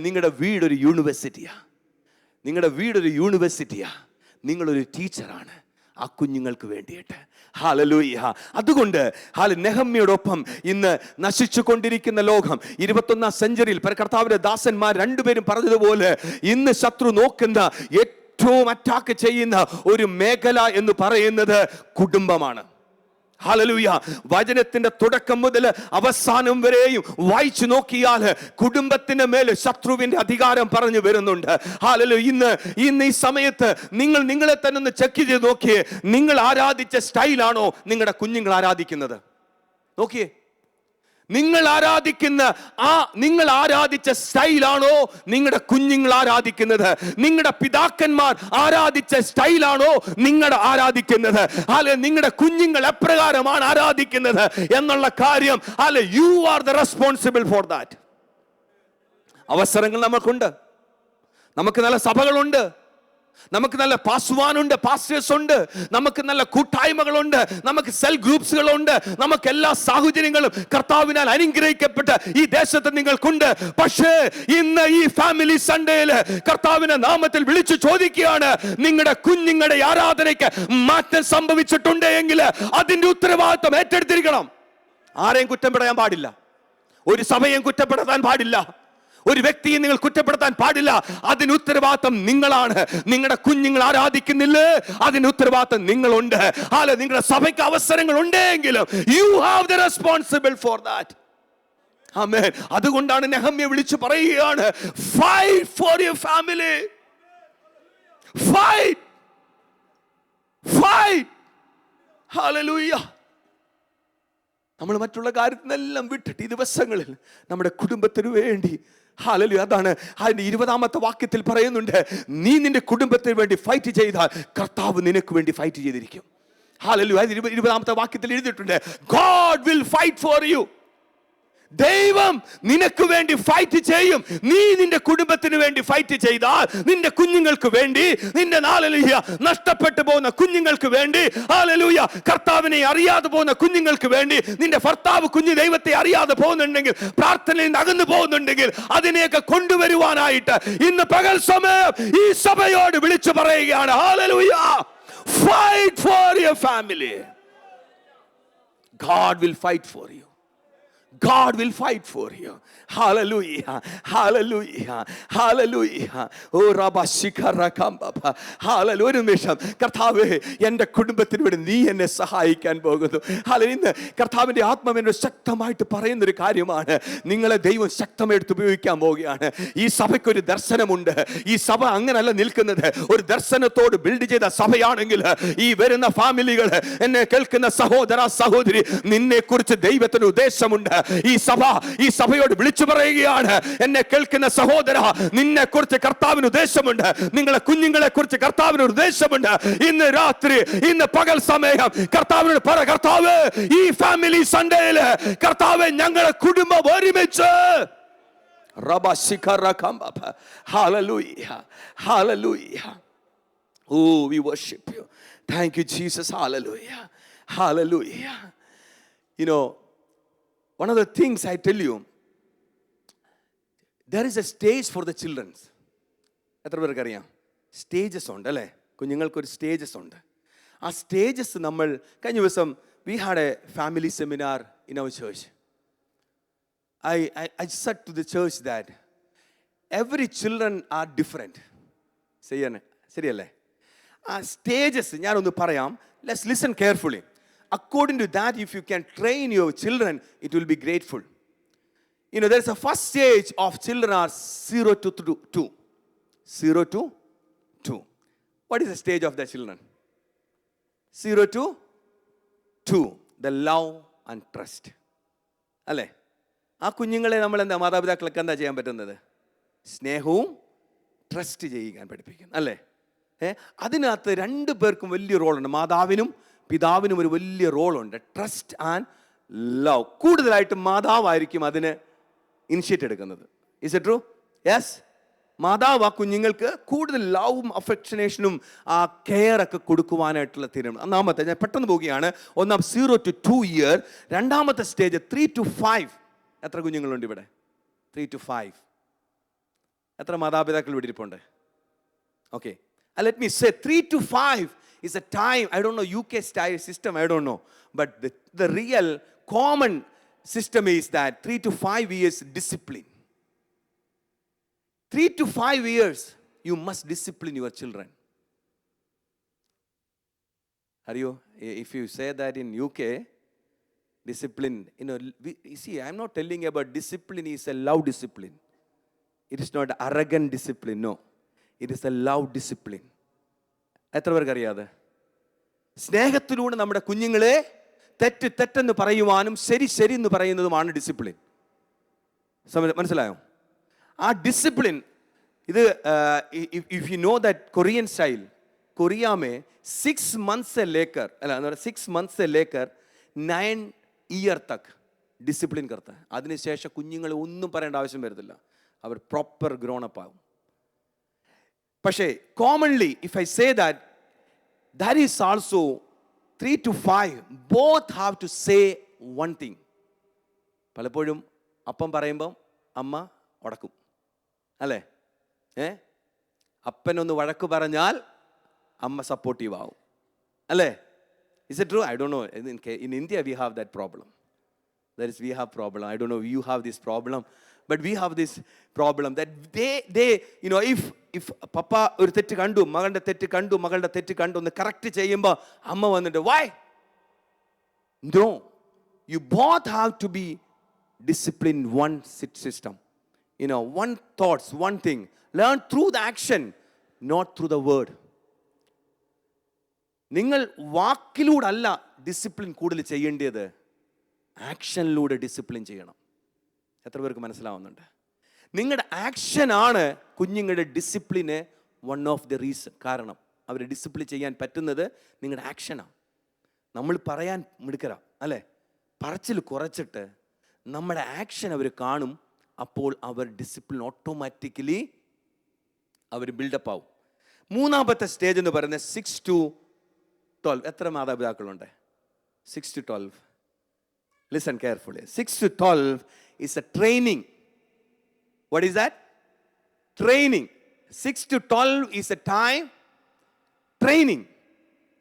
നിങ്ങളുടെ വീടൊരു യൂണിവേഴ്സിറ്റിയാ. നിങ്ങളുടെ വീടൊരു യൂണിവേഴ്സിറ്റിയാ. നിങ്ങളൊരു ടീച്ചറാണ് ആ കുഞ്ഞുങ്ങൾക്ക് വേണ്ടിയിട്ട്. ഹല്ലേലൂയ. അതുകൊണ്ട് നെഹമ്യയോടൊപ്പം ഇന്ന് നശിച്ചു കൊണ്ടിരിക്കുന്ന ലോകം, 21ാം സെഞ്ചുറിയിൽ കർത്താവിന്റെ ദാസന്മാർ രണ്ടുപേരും പറഞ്ഞതുപോലെ, ഇന്ന് ശത്രു നോക്കുന്ന ഏറ്റവും അറ്റാക്ക് ചെയ്യുന്ന ഒരു മേഖല എന്ന് പറയുന്നത് കുടുംബമാണ്. ഹല്ലേലൂയ. വചനത്തിന്റെ തുടക്കം മുതൽ അവസാനം വരെയും വായിച്ചു നോക്കിയാൽ കുടുംബത്തിന്റെ മേൽ ശത്രുവിന്റെ അധികാരം പറഞ്ഞു വരുന്നുണ്ട്. ഹല്ലേലൂയ. ഇന്ന് ഈ സമയത്ത് നിങ്ങളെ തന്നെ ഒന്ന് ചെക്ക് ചെയ്ത് നോക്കിയേ. നിങ്ങൾ ആരാധിച്ച സ്റ്റൈലാണോ നിങ്ങളുടെ കുഞ്ഞുങ്ങൾ ആരാധിക്കുന്നത്? നോക്കിയേ. നിങ്ങൾ ആരാധിച്ച സ്റ്റൈലാണോ നിങ്ങളുടെ കുഞ്ഞുങ്ങൾ ആരാധിക്കുന്നത്? നിങ്ങളുടെ പിതാക്കന്മാർ ആരാധിച്ച സ്റ്റൈലാണോ നിങ്ങൾ ആരാധിക്കുന്നത്? നിങ്ങളുടെ കുഞ്ഞുങ്ങൾ എപ്രകാരമാണ് ആരാധിക്കുന്നത് എന്നുള്ള കാര്യം, you are the responsible for that. അവസരങ്ങൾ നമുക്കുണ്ട്. നമുക്ക് നല്ല സഭകളുണ്ട്. നമുക്ക് നല്ല പാസ്വാനുണ്ട്, പാസ്റ്റേഴ്സ് ഉണ്ട്, നമുക്ക് നല്ല കൂട്ടായ്മകളുണ്ട്, നമുക്ക് സെൽ ഗ്രൂപ്പ്സുകളുണ്ട്, നമുക്ക് എല്ലാ സാഹചര്യങ്ങളും കർത്താവിനാൽ അനുഗ്രഹിക്കപ്പെട്ട ഈ ദേശത്ത് നിങ്ങൾക്കുണ്ട്. പക്ഷേ ഇന്ന് ഈ ഫാമിലി സൺഡേയില് കർത്താവിന്റെ നാമത്തിൽ വിളിച്ചു ചോദിക്കുകയാണ്, നിങ്ങളുടെ കുഞ്ഞുങ്ങളുടെ ആരാധനയ്ക്ക് മാറ്റം സംഭവിച്ചിട്ടുണ്ടെങ്കിൽ അതിന്റെ ഉത്തരവാദിത്വം ഏറ്റെടുത്തിരിക്കണം. ആരെയും കുറ്റം പറയാൻ പാടില്ല. ഒരു സഭയെയും കുറ്റപ്പെടുത്താൻ പാടില്ല. ഒരു വ്യക്തിയെ നിങ്ങൾ കുറ്റപ്പെടുത്താൻ പാടില്ല. അതിന് ഉത്തരവാദിത്തം നിങ്ങളാണ്. നിങ്ങളുടെ കുഞ്ഞുങ്ങൾ ആരാധിക്കുന്നില്ലേ, അതിന് ഉത്തരവാദിത്തം നിങ്ങളുണ്ട്. നിങ്ങളുടെ സഭയ്ക്ക് അവസരങ്ങൾ ഉണ്ടെങ്കിലും you have the responsible for that. ആമേൻ. അതുകൊണ്ടാണ് നെഹമ്യ വിളിച്ചു പറയുകയാണ്, fight for your family. Fight. ഹല്ലേലൂയ. നമ്മൾ മറ്റുള്ള കാര്യത്തിനെല്ലാം വിട്ടിട്ട് ഈ ദിവസങ്ങളിൽ നമ്മുടെ കുടുംബത്തിന് വേണ്ടി, ഹല്ലേലൂയ, അതാണ് അതിന്റെ 20ാമത്തെ വാക്യത്തിൽ പറയുന്നുണ്ട്, നീ നിന്റെ കുടുംബത്തിന് വേണ്ടി ഫൈറ്റ് ചെയ്താൽ കർത്താവ് നിനക്ക് വേണ്ടി ഫൈറ്റ് ചെയ്തിരിക്കും. ഹല്ലേലൂയ. 20ാമത്തെ വാക്യത്തിൽ എഴുതിയിട്ടുണ്ട്, God will fight for you. ദൈവം നിനക്ക് വേണ്ടി ഫൈറ്റ് ചെയ്യും. നീ നിന്റെ കുടുംബത്തിന് വേണ്ടി ഫൈറ്റ് ചെയ്താൽ, നിന്റെ കുഞ്ഞുങ്ങൾക്ക് വേണ്ടി, നിന്റെ ഹല്ലേലൂയ നഷ്ടപ്പെട്ടു പോകുന്ന കുഞ്ഞുങ്ങൾക്ക് വേണ്ടി, ഹല്ലേലൂയ കർത്താവിനെ അറിയാതെ പോകുന്ന കുഞ്ഞുങ്ങൾക്ക് വേണ്ടി, നിന്റെ ഭർത്താവ് കുഞ്ഞു ദൈവത്തെ അറിയാതെ പോകുന്നുണ്ടെങ്കിൽ, പ്രാർത്ഥനയിൽ നിന്ന് അകന്നു പോകുന്നുണ്ടെങ്കിൽ, അതിനെയൊക്കെ കൊണ്ടുവരുവാനായിട്ട് ഇന്ന് പകൽ സമയം ഈ സഭയോട് വിളിച്ചു പറയുകയാണ്, hallelujah, fight for your family. God will fight for you. God will fight for you. Hallelujah. Hallelujah. Hallelujah. Oh Rabba Shikara Kamba. Hallelujah. ഒരു നിമിഷം, കർത്താവേ എൻ്റെ കുടുംബത്തിന് വേണ്ടി നീ എന്നെ സഹായിക്കാൻ പോകുന്നു. ഹല്ലേലൂയ. കർത്താവിൻ്റെ ആത്മാവിനെ ശക്തമായിട്ട് പറയുന്ന ഒരു കാര്യമാണ്, നിങ്ങളെ ദൈവം ശക്തമായിട്ട് ഉപയോഗിക്കാൻ പോവുകയാണ്. ഈ സഭയ്ക്കൊരു ദർശനമുണ്ട്. ഈ സഭ അങ്ങനല്ല നിൽക്കുന്നത്. ഒരു ദർശനത്തോട് ബിൽഡ് ചെയ്ത സഭയാണെങ്കിൽ ഈ വരുന്ന ഫാമിലികൾ, എന്നെ കേൾക്കുന്ന സഹോദര സഹോദരി, നിന്നെ കുറിച്ച് ദൈവത്തിന് ഉദ്ദേശമുണ്ട്. ഈ സഭയോട് വിളിച്ചു പറയുകയാണ്, എന്നെ കേൾക്കുന്ന സഹോദര, നിന്നെ കുറിച്ച് കർത്താവിന് ഉദ്ദേശമുണ്ട്. നിങ്ങളെ കുഞ്ഞുങ്ങളെ കുറിച്ച് കർത്താവിന് ഉദ്ദേശമുണ്ട്. ഇന്ന് രാത്രി, ഇന്ന് പകൽ സമയം കർത്താവിനോട് പറ, കർത്താവ്, ഈ ഫാമിലി സൺഡേയില് കർത്താവ് ഞങ്ങളെ കുടുംബം ഒരുമിച്ച്. Hallelujah. Hallelujah. Oh, we worship you. Thank you, Jesus. Hallelujah. Hallelujah. You know, one of the things I tell you, there is a stage for the children. എത്ര പേർക്ക് അറിയാം? സ്റ്റേജസ് ഉണ്ട് അല്ലേ? കുഞ്ഞുങ്ങൾക്കൊരു സ്റ്റേജസ് ഉണ്ട്. ആ സ്റ്റേജസ് നമ്മൾ കഴിഞ്ഞ ദിവസം we had a family seminar in our church. I said to the church that every children are different. ശരിയല്ലേ? ആ സ്റ്റേജസ് ഞാനൊന്ന് പറയാം. Let's listen carefully. According to that, if you can train your children, it will be grateful. You know, there's a first stage of children are 0 to 2. 0 to 2. What is the stage of the children? 0 to 2. The love and trust. അല്ലേ? ആ കുഞ്ഞുങ്ങളെ നമ്മൾ എന്താ മാതാപിതാക്കൾക്ക് എന്താ ചെയ്യാൻ പറ്റുന്നത്? സ്നേഹവും ട്രസ്റ്റ് ചെയ്യാൻ പഠിപ്പിക്കും. അല്ലേ? അതിനകത്ത് രണ്ടു പേർക്കും വലിയ റോളുണ്ട്. മാതാവിനും പിതാവിനും ഒരു വലിയ റോളുണ്ട്. Trust and love. കൂടുതലായിട്ടും മാതാവായിരിക്കും അതിന് ഇനിഷ്യേറ്റ് എടുക്കുന്നത്. Is it true? യെസ്. മാതാവ് ആ കുഞ്ഞുങ്ങൾക്ക് കൂടുതൽ ലവും അഫെക്ഷനേഷനും ആ കെയർ ഒക്കെ കൊടുക്കുവാനായിട്ടുള്ള തീരുമാനം. ഒന്നാമത്തെ ഞാൻ പെട്ടെന്ന് പോവുകയാണ്. ഒന്നാം 0 to 2 year. രണ്ടാമത്തെ സ്റ്റേജ് 3 to 5. എത്ര കുഞ്ഞുങ്ങളുണ്ട് ഇവിടെ? 3 to 5. എത്ര മാതാപിതാക്കൾ ഇവിടെ ഇരിപ്പുണ്ട്? Okay. Let me say 3 to 5 is a time, I don't know UK style system, I don't know, but the real common system is that 3 to 5 years discipline. 3 to 5 years you must discipline your children. Are you, if you say that in UK, discipline, you know, you see, I'm not telling you about discipline is a love discipline. It is not arrogant discipline, no. It is a love discipline. എത്ര പേർക്ക് അറിയാതെ? സ്നേഹത്തിലൂടെ നമ്മുടെ കുഞ്ഞുങ്ങളെ തെറ്റെന്ന് പറയുവാനും ശരി എന്ന് പറയുന്നതുമാണ് discipline. മനസ്സിലായോ? ആ ഡിസിപ്ലിൻ ഇത് if you know that Korean style, Korea में 6 months से लेकर 6 months से लेकर 9 year तक ഡിസിപ്ലിൻ करता है. അതിനുശേഷം കുഞ്ഞുങ്ങളെ ഒന്നും പറയേണ്ട ആവശ്യം വരുന്നില്ല. അവർ പ്രോപ്പർ ഗ്രോൺ അപ്പ് ആകും. പക്ഷേ commonly if I say that is also 3 to 5 both have to say one thing. പലപ്പോഴും അപ്പം പറയുമ്പം അമ്മ ഉടക്കും, അല്ലേ? അപ്പനൊന്ന് വഴക്ക് പറഞ്ഞാൽ അമ്മ സപ്പോർട്ടീവ് ആവും, അല്ലേ? Is it true? I don't know. In India we have that problem. We have problem. I don't know if you have this problem, but we have this problem that they you know, if papa ഒരു തെറ്റ് കണ്ടു, മകളുടെ തെറ്റ് കണ്ടു ഒന്ന് correct ചെയ്യുമ്പോൾ അമ്മ വന്നിട്ട് why? No. You both have to be disciplined one system. You know, one thoughts, one thing. Learn through the action, not through the word. നിങ്ങൾ വാക്കിലൂടല്ല ഡിസിപ്ലിൻ കൂടുതൽ ചെയ്യേണ്ടത്, ആക്ഷനിലൂടെ ഡിസിപ്ലിൻ ചെയ്യണം. എത്ര പേർക്ക് മനസ്സിലാവുന്നുണ്ട്? നിങ്ങളുടെ ആക്ഷനാണ് കുഞ്ഞുങ്ങളുടെ ഡിസിപ്ലിന് വൺ ഓഫ് ദി റീസൺ. കാരണം അവർ ഡിസിപ്ലിൻ ചെയ്യാൻ പറ്റുന്നത് നിങ്ങളുടെ ആക്ഷനാണ്. നമ്മൾ പറയാൻ മിടുക്കരാ, അല്ലേ? പറച്ചിൽ കുറച്ചിട്ട് നമ്മുടെ ആക്ഷൻ അവർ കാണും. അപ്പോൾ അവർ ഡിസിപ്ലിൻ ഓട്ടോമാറ്റിക്കലി അവർ ബിൽഡപ്പ് ആവും. മൂന്നാമത്തെ സ്റ്റേജ് എന്ന് പറയുന്നത് 6 to 12. എത്ര മാതാപിതാക്കളുണ്ട്? 6 to 12. Listen carefully. 6 to 12 is a training. What is that? Training. 6 to 12 is a time training.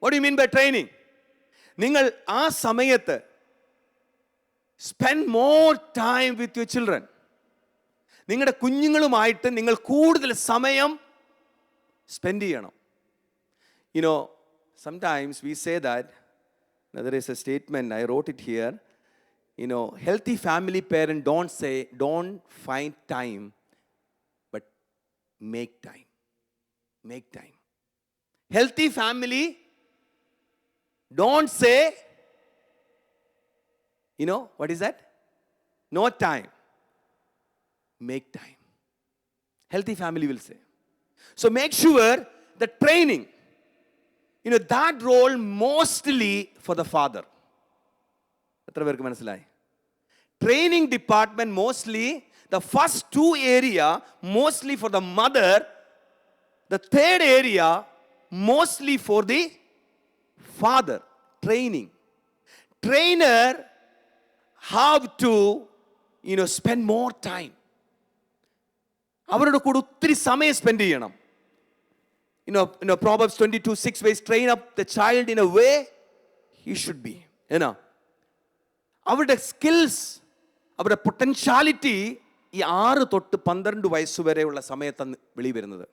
What do you mean by training? നിങ്ങൾ ആ സമയത്ത് spend more time with your children. നിങ്ങളുടെ കുഞ്ഞുങ്ങളുമായിട്ട് നിങ്ങൾ കൂടുതൽ സമയം സ്പെൻഡ് ചെയ്യണം. You know, sometimes we say that, there is a statement, I wrote it here, you know, healthy family parent don't find time, but make time. Make time. Healthy family don't say, you know, what is that? No time. Make time. Healthy family will say. So make sure the training, you know, that role mostly for the father. എത്ര പേർക്ക് മനസ്സിലായി? Training department mostly, the first 2 area mostly for the mother, the third area mostly for the father. Training. Trainer have to, you know, spend more time. അവരുടെ കൂടെ ഒത്തിരി സമയം spend ചെയ്യണം. Proverbs 22:6 ways, train up the child in a way he should be. അവരുടെ skills, അവരുടെ potentiality ഈ 6 തൊട്ട് 12 വയസ്സ് വരെയുള്ള സമയത്താണ് വെളി വരുന്നത്.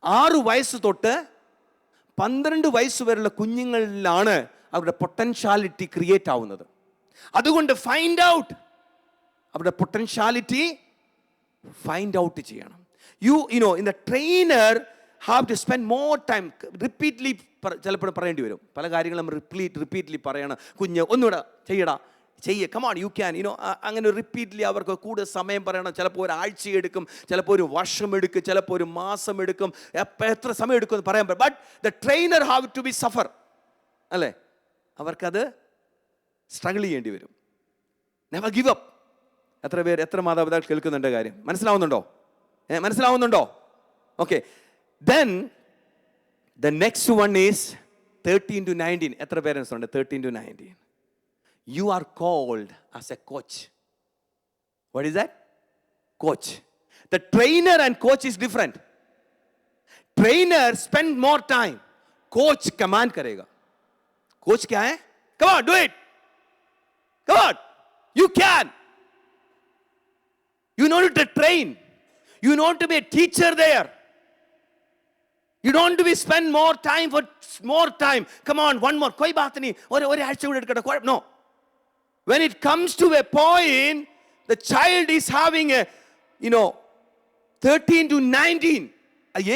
6 വയസ്സ് തൊട്ട് 12 വയസ്സ് വരെയുള്ള കുഞ്ഞുങ്ങളിലാണ് അവരുടെ പൊട്ടൻഷ്യാലിറ്റി ക്രിയേറ്റ് ആവുന്നത്. അതുകൊണ്ട് ഫൈൻഡ് ഔട്ട്, അവരുടെ പൊട്ടൻഷ്യാലിറ്റി ഫൈൻഡ് ഔട്ട് ചെയ്യണം. In the trainer have to spend more time. Repeatedly ചിലപ്പോൾ പറയേണ്ടി വരും പല കാര്യങ്ങളും. റിപ്പീറ്റ്ലി പറയണം, കുഞ്ഞ് ഒന്നുകൂടെ ചെയ്യേ, കമാൺ യു ക്യാൻ, അങ്ങനെ റിപ്പീറ്റ്ലി അവർക്ക് കൂടുതൽ സമയം പറയണം. ചിലപ്പോൾ ഒരാഴ്ച എടുക്കും, ചിലപ്പോൾ ഒരു വർഷം എടുക്കും, ചിലപ്പോൾ ഒരു മാസം എടുക്കും, എത്ര സമയം എടുക്കും എന്ന് പറയാൻ പറ്റും. But the trainer have to be suffer, അല്ലേ? അവർക്കത് സ്ട്രഗിൾ ചെയ്യേണ്ടി വരും. Never give up. എത്ര മാതാപിതാക്കൾ കേൾക്കുന്നുണ്ട് കാര്യം? മനസ്സിലാവുന്നുണ്ടോ? Okay, then the next one is 13 to 19. എത്ര പേരൻസ് ഉണ്ട്? 13 to 19. You are called as a coach. What is that? Coach. The trainer and coach is different. Trainer spend more time. Coach command करेगा. Coach क्या है? Come on, do it. Come on, you can. You know to train. You know to be a teacher there. You don't want to be spend more time for more time. Come on, one more. कोई बात नहीं. ഒരാഴ്ച കൂടെ എടുക്കട്ടെ. No. When it comes to a point, the child is having a 13 to 19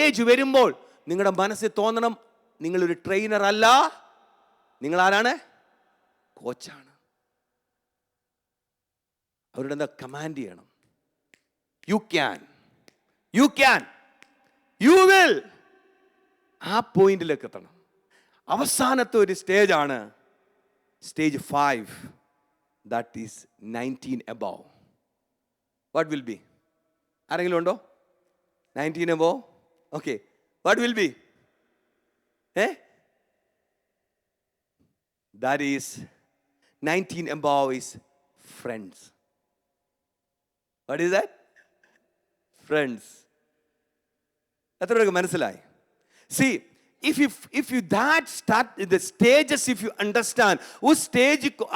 age വരുമ്പോൾ നിങ്ങളുടെ മനസ്സിൽ തോന്നണം, നിങ്ങളൊരു ട്രെയിനർ അല്ല, നിങ്ങൾ ആരാണ്? കോച്ചാണ്. അവരുടെ എന്താ കമാൻഡ് ചെയ്യണം. You can, you will. ആ പോയിന്റിലേക്ക് എത്തണം. അവസാനത്തെ ഒരു സ്റ്റേജാണ് stage 5, that is 19 above. What will be? ആരെങ്കിലും ഉണ്ടോ? 19 above? Okay, what will be? That is 19 above is friends. What is that? Friends. എത്ര പേർക്ക് മനസ്സിലായി? See, if you that start the stages, if you understand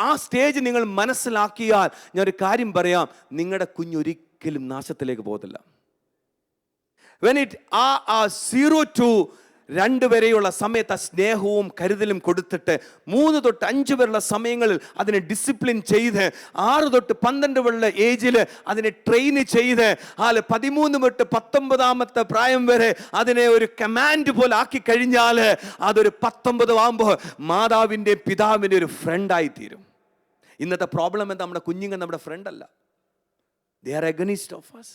ആ stage നിങ്ങൾ മനസ്സിലാക്കിയാൽ, ഞാനൊരു കാര്യം പറയാം, നിങ്ങളുടെ കുഞ്ഞൊരിക്കലും നാശത്തിലേക്ക് പോകത്തില്ല. When it 0 to 2 വരെയുള്ള സമയത്ത് സ്നേഹവും കരുതലും കൊടുത്തിട്ട് 3 തൊട്ട് 5 വരെയുള്ള സമയങ്ങളിൽ അതിനെ ഡിസിപ്ലിൻ ചെയ്ത് 6 തൊട്ട് 12 വരെയുള്ള ഏജിൽ അതിനെ ട്രെയിൻ ചെയ്ത് 13 തൊട്ട് 19 പ്രായം വരെ അതിനെ ഒരു കമാൻഡ് പോലെ ആക്കി കഴിഞ്ഞാൽ അതൊരു 19 ആകുമ്പോൾ മാതാവിൻ്റെ പിതാവിൻ്റെ ഒരു ഫ്രണ്ടായി തീരും. ഇന്നത്തെ പ്രോബ്ലം എന്താ? നമ്മുടെ കുഞ്ഞുങ്ങൾ നമ്മുടെ ഫ്രണ്ട് അല്ല. They are അഗനിസ്റ്റ് of us.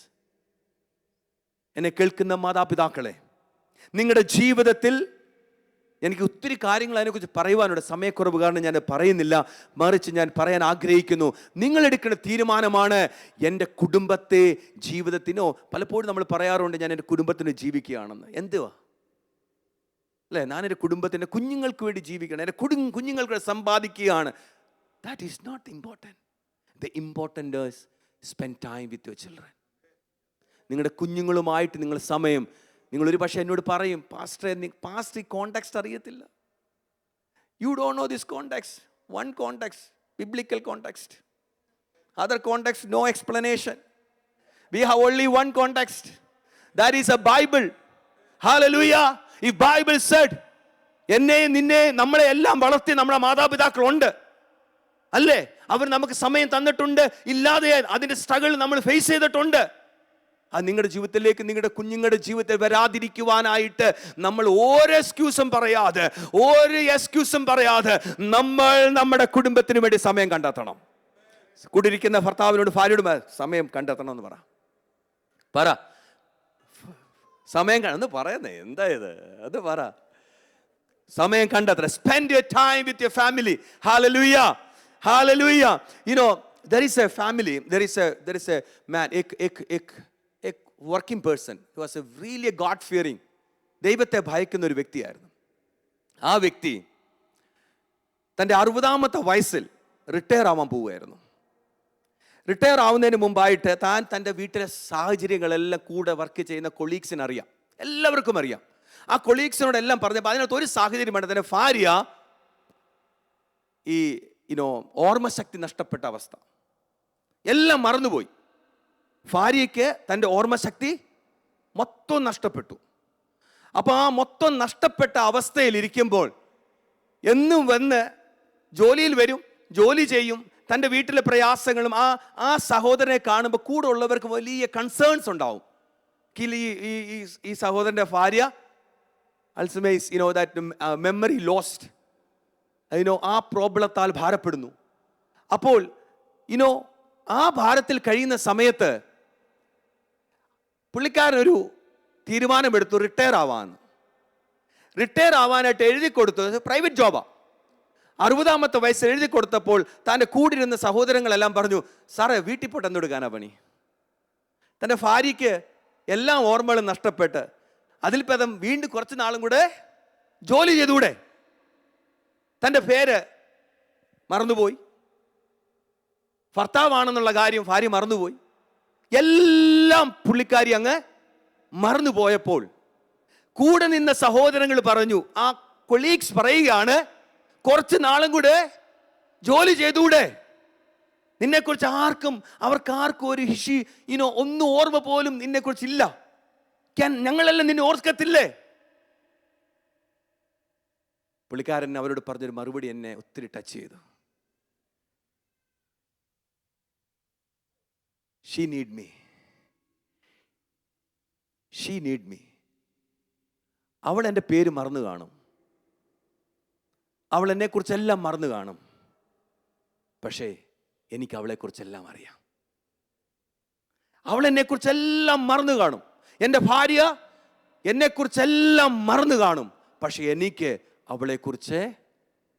എന്നെ കേൾക്കുന്ന മാതാപിതാക്കളെ, നിങ്ങളുടെ ജീവിതത്തിൽ എനിക്ക് ഒത്തിരി കാര്യങ്ങൾ അതിനെക്കുറിച്ച് പറയുവാനുണ്ട്. സമയക്കുറവ് കാരണം ഞാൻ പറയുന്നില്ല. മറിച്ച് ഞാൻ പറയാൻ ആഗ്രഹിക്കുന്നു, നിങ്ങളെടുക്കുന്ന തീരുമാനമാണ് എൻ്റെ കുടുംബത്തെ ജീവിതത്തിനോ. പലപ്പോഴും നമ്മൾ പറയാറുണ്ട്, ഞാൻ എൻ്റെ കുടുംബത്തിന് ജീവിക്കുകയാണെന്ന്. എന്തുവാ അല്ലേ? ഞാൻ എൻ്റെ കുടുംബത്തിൻ്റെ കുഞ്ഞുങ്ങൾക്ക് വേണ്ടി ജീവിക്കണം, എൻ്റെ കുഞ്ഞുങ്ങൾക്ക് സമ്പാദിക്കുകയാണ്. That is not important. The important is spend time with your children. നിങ്ങളുടെ കുഞ്ഞുങ്ങളുമായിട്ട് നിങ്ങൾ സമയം. നിങ്ങൾ ഒരു പക്ഷേ എന്നോട് പറയും, പാസ്റ്റർ ഈ കോണ്ടെക്സ്റ്റ് അറിയത്തില്ല. You don't know this context. One context, biblical context. Other context, no explanation. We have only one context. That is a Bible. Hallelujah. ഈ ബൈബിൾ സെഡ്, എന്നെയും നിന്നെ നമ്മളെ എല്ലാം വളർത്തി നമ്മുടെ മാതാപിതാക്കളുണ്ട്, അല്ലേ? അവർ നമുക്ക് സമയം തന്നിട്ടുണ്ട്. ഇല്ലാതെ അതിൻ്റെ സ്ട്രഗിൾ നമ്മൾ ഫേസ് ചെയ്തിട്ടുണ്ട്. അത് നിങ്ങളുടെ ജീവിതത്തിലേക്ക്, നിങ്ങളുടെ കുഞ്ഞുങ്ങളുടെ ജീവിതത്തിൽ വരാതിരിക്കുവാനായിട്ട് നമ്മൾ ഒരു എക്സ്ക്യൂസും പറയാതെ നമ്മൾ നമ്മുടെ കുടുംബത്തിന് വേണ്ടി സമയം കണ്ടെത്തണം. കൂടിയിരിക്കുന്ന ഭർത്താവിനോട് ഭാര്യയോട് സമയം കണ്ടെത്തണം എന്ന് പറ. സമയം എന്ന് പറയുന്നേ എന്താ ഇത്? അത് പറ. സമയം കണ്ടെത്തണം. Spend your time with your family. Hallelujah, hallelujah. there is a family, there is a man, a working person who was a really God fearing, ദൈവത്തെ ഭയക്കുന്ന ഒരു വ്യക്തിയായിരുന്നു. ആ വ്യക്തി തൻ്റെ 60ാമത്തെ വയസ്സിൽ റിട്ടയർ ആവാൻ പോവുകയായിരുന്നു. റിട്ടയർ ആവുന്നതിന് മുമ്പായിട്ട് തൻ്റെ വീട്ടിലെ സാഹചര്യങ്ങളെല്ലാം കൂടെ വർക്ക് ചെയ്യുന്ന കൊളീഗ്സിന് അറിയാം, എല്ലാവർക്കും അറിയാം. ആ കൊളീഗ്സിനോടെല്ലാം പറഞ്ഞപ്പോൾ അതിനകത്ത് ഒരു സാഹചര്യമാണ് തന്നെ ഭാര്യ ഈ ഓർമ്മശക്തി നഷ്ടപ്പെട്ട അവസ്ഥ, എല്ലാം മറന്നുപോയി. ഭാര്യയ്ക്ക് തൻ്റെ ഓർമ്മശക്തി മൊത്തം നഷ്ടപ്പെട്ടു. അപ്പോൾ ആ മൊത്തം നഷ്ടപ്പെട്ട അവസ്ഥയിൽ ഇരിക്കുമ്പോൾ എന്നും വന്ന് ജോലിയിൽ വരും, ജോലി ചെയ്യും, തൻ്റെ വീട്ടിലെ പ്രയാസങ്ങളും ആ സഹോദരനെ കാണുമ്പോൾ കൂടെ ഉള്ളവർക്ക് വലിയ കൺസേൺസ് ഉണ്ടാവും. ഈ സഹോദരൻ്റെ ഭാര്യ അൾസമേഴ്സ് ദാറ്റ് മെമ്മറി ലോസ്റ്റ്, ആ പ്രോബ്ലത്താൽ ഭാരപ്പെടുന്നു. അപ്പോൾ ആ ഭാരത്തിൽ കഴിയുന്ന സമയത്ത് പുള്ളിക്കാരനൊരു തീരുമാനമെടുത്തു റിട്ടയർ ആവാന്ന്. റിട്ടയർ ആവാനായിട്ട് എഴുതി കൊടുത്തത് പ്രൈവറ്റ് ജോബാണ്. 60-ാമത്തെ വയസ്സിൽ എഴുതി കൊടുത്തപ്പോൾ തൻ്റെ കൂടിരുന്ന സഹോദരങ്ങളെല്ലാം പറഞ്ഞു, സാറേ വീട്ടിൽ പോട്ട് എന്തെടുക്കാനാ പണി? തൻ്റെ ഭാര്യയ്ക്ക് എല്ലാ ഓർമ്മകളും നഷ്ടപ്പെട്ട് അതിൽ പദം വീണ്ടും കുറച്ച് നാളും കൂടെ ജോലി ചെയ്തുകൂടെ? തൻ്റെ പേര് മറന്നുപോയി, ഭർത്താവാണെന്നുള്ള കാര്യം ഭാര്യ മറന്നുപോയി, എല്ലാം പുള്ളിക്കാരി അങ്ങ് മറന്നുപോയപ്പോൾ കൂടെ നിന്ന സഹോദരങ്ങൾ പറഞ്ഞു, ആ കൊളീഗ്സ് പറയുകയാണ്, കുറച്ച് നാളും കൂടെ ജോലി ചെയ്തുകൂടെ? നിന്നെക്കുറിച്ച് അവർക്കാർക്കും ഒരു ഒന്നും ഓർമ്മ പോലും നിന്നെക്കുറിച്ചില്ല, ഞങ്ങളെല്ലാം നിന്നെ ഓർക്കത്തില്ലേ? പുള്ളിക്കാരൻ അവരോട് പറഞ്ഞൊരു മറുപടി എന്നെ ഒത്തിരി ടച്ച് ചെയ്തു. She need me. She need me. അവൾ എൻ്റെ പേര് മറന്നു കാണും, അവൾ എന്നെക്കുറിച്ചെല്ലാം മറന്നു കാണും, പക്ഷേ എനിക്ക് അവളെക്കുറിച്ചെല്ലാം അറിയാം. അവൾ എന്നെക്കുറിച്ചെല്ലാം മറന്നു കാണും, എൻ്റെ ഭാര്യ എന്നെക്കുറിച്ചെല്ലാം മറന്നു കാണും, പക്ഷെ എനിക്ക് അവളെക്കുറിച്ച്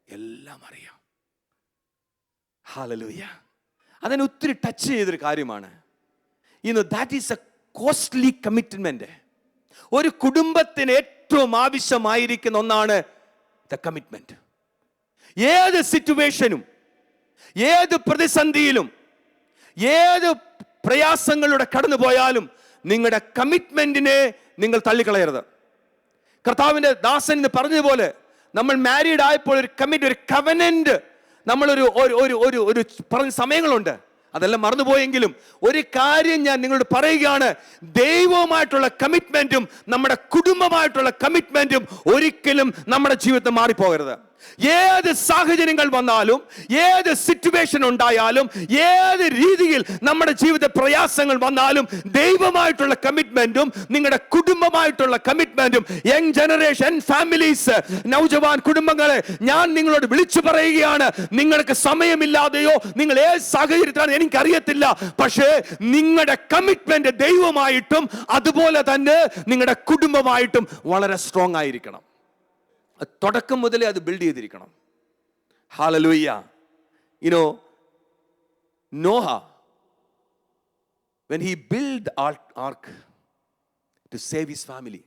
എല്ലാം അറിയാം. ഹല്ലേലൂയ. അതിനെ ഒത്തിരി ടച്ച് ചെയ്തൊരു കാര്യമാണ്. That is A costly commitment. ഒരു കുടുംബത്തിന് ഏറ്റവും ആവശ്യമായിരിക്കുന്ന ഒന്നാണ് ദ കമ്മിറ്റ്മെന്റ്. ഏത് സിറ്റുവേഷനും, ഏത് പ്രതിസന്ധിയിലും, ഏത് പ്രയാസങ്ങളുടെ കടന്നു പോയാലും നിങ്ങളുടെ കമ്മിറ്റ്മെന്റിനെ നിങ്ങൾ തള്ളിക്കളയരുത്. കർത്താവിന്റെ ദാസൻ എന്ന് പറഞ്ഞതുപോലെ നമ്മൾ മാരീഡ് ആയപ്പോൾ ഒരു കമ്മിറ്റ്, ഒരു കവനന്റ് നമ്മളൊരു പറഞ്ഞ സമയങ്ങളുണ്ട്, അതെല്ലാം മറന്നുപോയെങ്കിലും ഒരു കാര്യം ഞാൻ നിങ്ങളോട് പറയുകയാണ്, ദൈവവുമായിട്ടുള്ള കമ്മിറ്റ്മെന്റും നമ്മുടെ കുടുംബമായിട്ടുള്ള കമ്മിറ്റ്മെന്റും ഒരിക്കലും നമ്മുടെ ജീവിതത്തിൽ മാറിപ്പോകരുത്. ഏത് സാഹചര്യങ്ങൾ വന്നാലും, ഏത് സിറ്റുവേഷൻ ഉണ്ടായാലും, ഏത് രീതിയിൽ നമ്മുടെ ജീവിത പ്രയാസങ്ങൾ വന്നാലും ദൈവമായിട്ടുള്ള കമ്മിറ്റ്മെന്റും നിങ്ങളുടെ കുടുംബമായിട്ടുള്ള കമ്മിറ്റ്മെന്റും, യങ് ജനറേഷൻ ഫാമിലീസ്, നൗജവാൻ കുടുംബങ്ങളെ ഞാൻ നിങ്ങളോട് വിളിച്ചു പറയുകയാണ്, നിങ്ങൾക്ക് സമയമില്ലാതെയോ നിങ്ങൾ ഏത് സാഹചര്യത്തിലാണ് എനിക്കറിയത്തില്ല, പക്ഷേ നിങ്ങളുടെ കമ്മിറ്റ്മെന്റ് ദൈവമായിട്ടും അതുപോലെ തന്നെ നിങ്ങളുടെ കുടുംബമായിട്ടും വളരെ സ്ട്രോങ് ആയിരിക്കണം. തുടക്കം മുതലേ അത് ബിൽഡ് ചെയ്തിരിക്കണം. Hallelujah. Noah, when he built the ark to save his family,